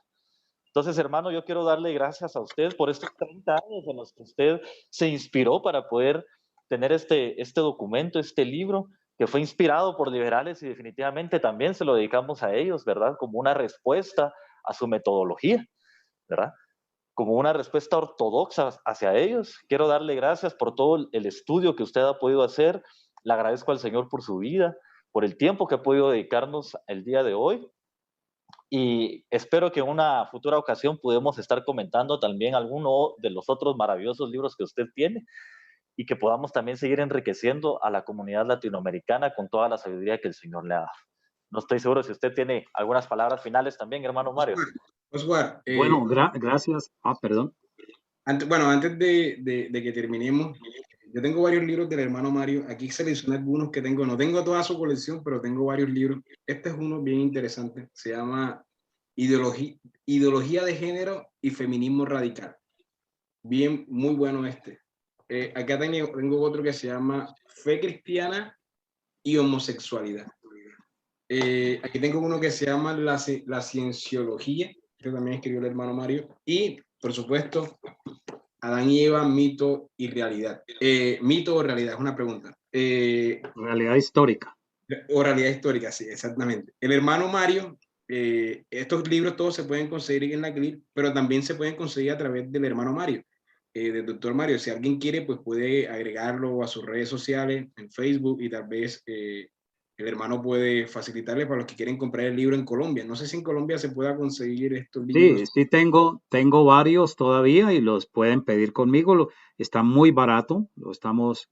Entonces, hermano, yo quiero darle gracias a usted por estos 30 años en los que usted se inspiró para poder tener este documento, este libro, que fue inspirado por liberales y definitivamente también se lo dedicamos a ellos, ¿verdad? Como una respuesta a su metodología, ¿verdad? Como una respuesta ortodoxa hacia ellos. Quiero darle gracias por todo el estudio que usted ha podido hacer. Le agradezco al Señor por su vida, por el tiempo que ha podido dedicarnos el día de hoy. Y espero que en una futura ocasión podamos estar comentando también alguno de los otros maravillosos libros que usted tiene y que podamos también seguir enriqueciendo a la comunidad latinoamericana con toda la sabiduría que el Señor le ha dado. No estoy seguro si usted tiene algunas palabras finales también, hermano Mario. Oswald, Bueno, gracias. Perdón. antes de que terminemos, yo tengo varios libros del hermano Mario. Aquí seleccioné algunos que tengo. No tengo toda su colección, pero tengo varios libros. Este es uno bien interesante. Se llama Ideología de Género y Feminismo Radical. Bien, muy bueno este. Acá tengo otro que se llama Fe Cristiana y Homosexualidad. Aquí tengo uno que se llama La Cienciología, que también escribió el hermano Mario. Y, por supuesto, Adán y Eva, mito y realidad. Mito o realidad, es una pregunta. Realidad histórica. O realidad histórica, sí, exactamente. El hermano Mario, estos libros todos se pueden conseguir en la CLIP, pero también se pueden conseguir a través del hermano Mario, del doctor Mario. Si alguien quiere, pues puede agregarlo a sus redes sociales, en Facebook, y tal vez el hermano puede facilitarle para los que quieren comprar el libro en Colombia. No sé si en Colombia se pueda conseguir estos libros. Sí, tengo varios todavía y los pueden pedir conmigo. Está muy barato, lo estamos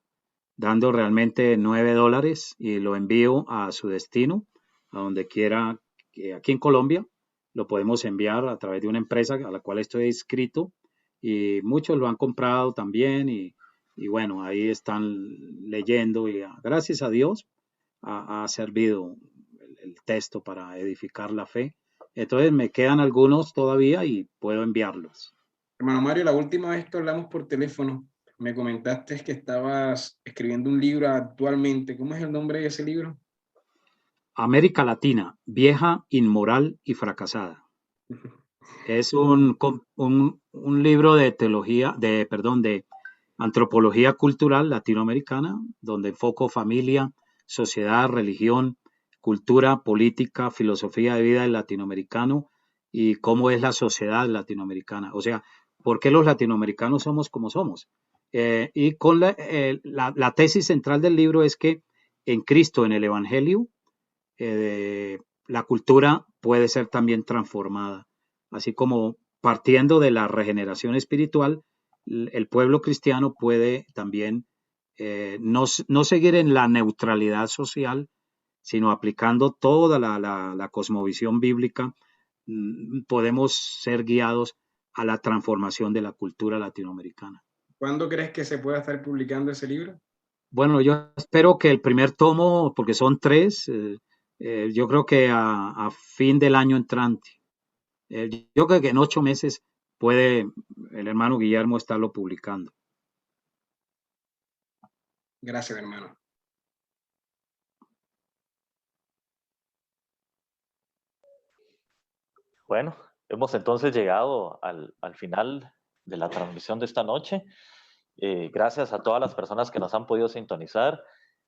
dando realmente $9 y lo envío a su destino, a donde quiera, aquí en Colombia. Lo podemos enviar a través de una empresa a la cual estoy inscrito y muchos lo han comprado también y bueno, ahí están leyendo y gracias a Dios ha servido el texto para edificar la fe. Entonces me quedan algunos todavía y puedo enviarlos. Hermano Mario, la última vez que hablamos por teléfono, me comentaste que estabas escribiendo un libro actualmente. ¿Cómo es el nombre de ese libro? América Latina, vieja, inmoral y fracasada. Es un libro de teología, de antropología cultural latinoamericana, donde enfoco familia, sociedad, religión, cultura, política, filosofía de vida del latinoamericano y cómo es la sociedad latinoamericana. O sea, por qué los latinoamericanos somos como somos. Y con la tesis central del libro es que en Cristo, en el Evangelio, la cultura puede ser también transformada, así como partiendo de la regeneración espiritual, el pueblo cristiano puede también no seguir en la neutralidad social, sino aplicando toda la cosmovisión bíblica, podemos ser guiados a la transformación de la cultura latinoamericana. ¿Cuándo crees que se pueda estar publicando ese libro? Bueno, yo espero que el primer tomo, porque son 3, yo creo que a fin del año entrante. Yo creo que en 8 meses puede el hermano Guillermo estarlo publicando. Gracias, hermano. Bueno, hemos entonces llegado al final de la transmisión de esta noche. Gracias a todas las personas que nos han podido sintonizar.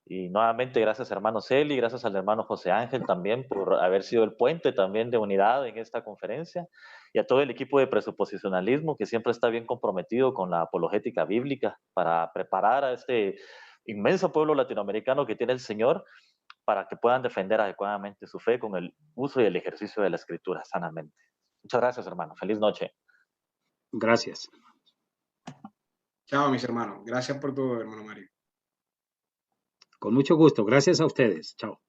Y nuevamente gracias hermano Celi, gracias al hermano José Ángel también por haber sido el puente también de unidad en esta conferencia y a todo el equipo de presuposicionalismo que siempre está bien comprometido con la apologética bíblica para preparar a este inmenso pueblo latinoamericano que tiene el Señor para que puedan defender adecuadamente su fe con el uso y el ejercicio de la escritura sanamente. Muchas gracias hermano, feliz noche. Gracias. Chao, mis hermanos. Gracias por todo, hermano Mario. Con mucho gusto. Gracias a ustedes. Chao.